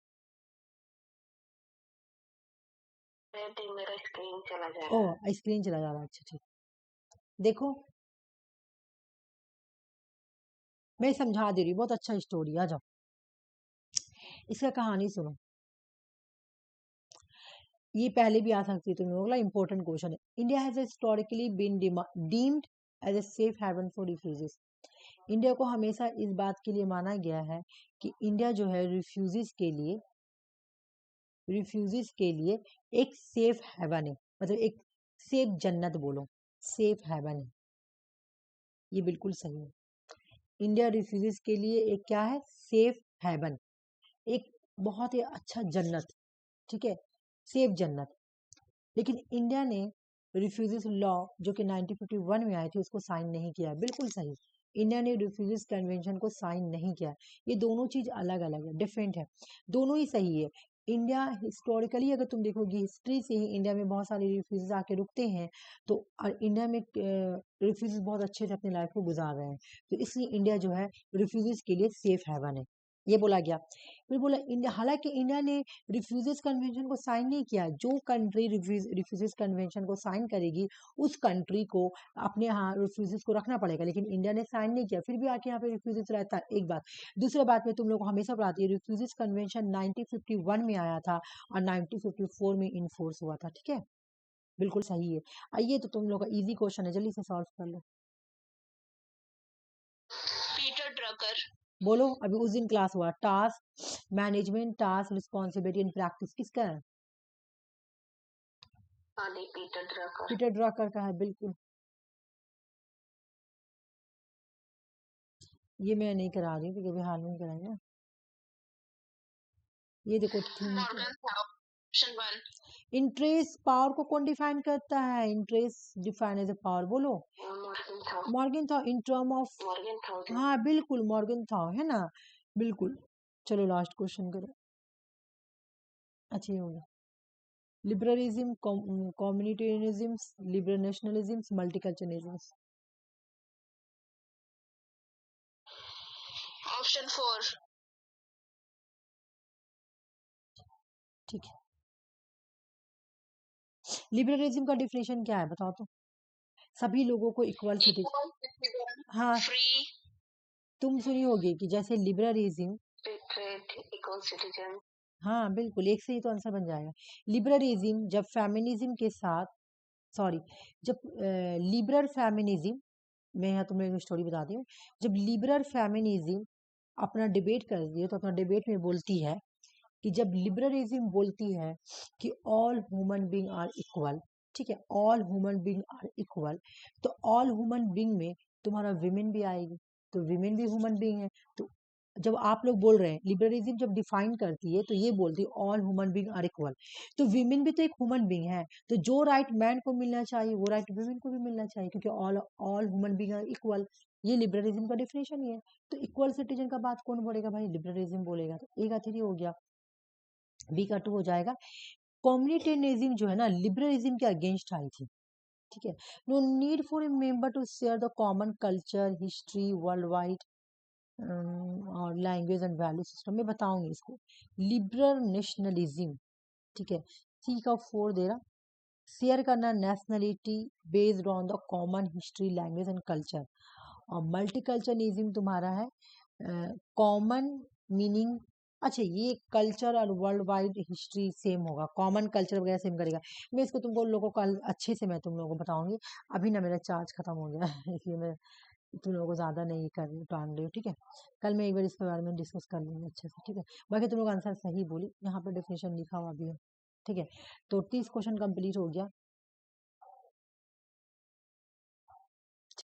मेरा स्क्रीन चला जा रहा है। ओ स्क्रीन चला जा रहा है, अच्छा ठीक। देखो मैं समझा दे रही हूँ, बहुत अच्छा स्टोरी। आ जाओ, इसका कहानी सुनो। ये पहले भी आ सकती है, तुम्हें बोला इंपॉर्टेंट क्वेश्चन है। India has historically been deemed as a safe haven for refugees. India को हमेशा इस बात के लिए माना गया है कि इंडिया जो है रिफ्यूजीज के लिए एक सेफ हेवन है, मतलब एक सेफ जन्नत बोलो, सेफ हेवन है। ये बिल्कुल सही है। इंडिया रिफ्यूजीज के लिए एक क्या है, सेफ हेवन, एक बहुत ही अच्छा जन्नत, ठीक है, सेफ जन्नत। लेकिन इंडिया ने रिफ्यूजीज लॉ जो कि 1951 में आई थी उसको साइन नहीं किया। बिल्कुल सही, इंडिया ने रिफ्यूजीज कन्वेंशन को साइन नहीं किया। ये दोनों चीज अलग अलग है, डिफरेंट है, दोनों ही सही है। इंडिया हिस्टोरिकली अगर तुम देखोगी, हिस्ट्री से ही इंडिया में बहुत सारे रिफ्यूजीज आके रुकते हैं, तो इंडिया में रिफ्यूजीज बहुत अच्छे से अपनी लाइफ को गुजार रहे हैं, तो इसलिए इंडिया जो है रिफ्यूजीज के लिए सेफ हेवन है, ये बोला गया। फिर बोला इंडिया, हालांकि इंडिया ने रिफ्यूजीज कन्वेंशन को साइन नहीं किया। जो कंट्री रिफ्यूजीज कन्वेंशन को साइन करेगी उस कंट्री को अपने यहाँ रिफ्यूजीज को रखना पड़ेगा, लेकिन इंडिया ने साइन नहीं किया, फिर भी आके यहाँ पे रिफ्यूजीज रहता है। एक बात, दूसरी बात में तुम लोग को हमेशा पढ़ाती है, रिफ्यूजीज कन्वेंशन 1951 में आया था और 1954 में इनफोर्स हुआ था, ठीक है, बिल्कुल सही है। आइए तो तुम लोग का इजी क्वेश्चन है, जल्दी से सॉल्व कर लो। Peter Drucker. बोलो, अभी उस दिन क्लास हुआ, task management, task responsibility and practice किसका है? Peter Drucker. पीटर ड्रकर का है, बिल्कुल। ये मैं नहीं करा रही हूँ क्योंकि अभी हाल में कराई ना। ये देखो ऑप्शन 1। इंटरेस्ट पावर को कौन डिफाइन करता है? Interest define as a power, बोलो। मॉर्गन था, इन टर्म ऑफ, हाँ बिल्कुल मॉर्गन था, है ना, बिल्कुल। चलो लास्ट क्वेश्चन करो। अच्छा ये होगा liberalism, communitarianism, liberal nationalism, multiculturalism. Option 4। ठीक है, लिबरलिज्म का डिफिनेशन क्या है बताओ तो? सभी लोगों को इक्वल सिटीजन, हाँ फ्री, तुम सुनी होगी कि जैसे लिबरलिज्म, इक्वल सिटीजन, हाँ बिल्कुल, एक से ही तो आंसर बन जाएगा। लिबरलिज्म जब फेमिनिज्म के साथ, सॉरी, जब लिबरल फेमिनिज्म, मैं यहाँ तुम्हें एक स्टोरी बता दी हूँ। जब लिबरल फेमिनिज्म अपना डिबेट करती है तो अपना डिबेट में बोलती है कि जब लिबरलिज्म बोलती है कि all human being are equal, ठीक है, all human being are equal, तो ऑल ह्यूमन बीइंग में तुम्हारा विमेन भी आएगी, तो विमेन भी ह्यूमन बीइंग है। तो जब आप लोग बोल रहे हैं लिबरलिज्म जब डिफाइन करती है तो ये बोलती है all human being are equal, तो विमेन भी तो एक ह्यूमन बीइंग है, तो जो राइट मैन को मिलना चाहिए वो राइट विमेन को भी मिलना चाहिए, क्योंकि all all human being are equal. ये लिबरलिज्म का डिफिनेशन ही है। तो इक्वल सिटीजन का बात कौन बोलेगा भाई? लिबरलिज्म बोलेगा। तो ए का 3 हो गया, बी का 2 हो जाएगा। कम्युनिटेरियनिज्म जो है ना, लिबरलिज्म के अगेंस्ट आई थी, ठीक है। No need for a member to share the common culture, history, world wide और लैंग्वेज एंड वैल्यू सिस्टम में बताऊंगी इसको। लिबरल नेशनलिज्म, ठीक है, सी का 4 दे रहा, शेयर करना nationality based on the common history, language and culture. और मल्टीकल्चरलिज्म तुम्हारा है कॉमन मीनिंग, अच्छा ये कल्चर और वर्ल्ड वाइड हिस्ट्री सेम होगा, कॉमन कल्चर वगैरह सेम करेगा। मैं इसको तुमको लोगों को कल अच्छे से मैं तुम लोगों को बताऊंगी। अभी ना मेरा चार्ज खत्म हो गया है इसलिए मैं तुम लोगों को ज़्यादा नहीं कर रही हूँ, टांग रही हूँ, ठीक है। कल मैं एक बार इसके बारे में डिस्कस कर लूँगी अच्छे से, ठीक है। बाकी तुम लोग आंसर सही बोली, यहाँ पर डेफिनेशन लिखा हुआ भी है, ठीक है। तो 30 क्वेश्चन कंप्लीट हो गया।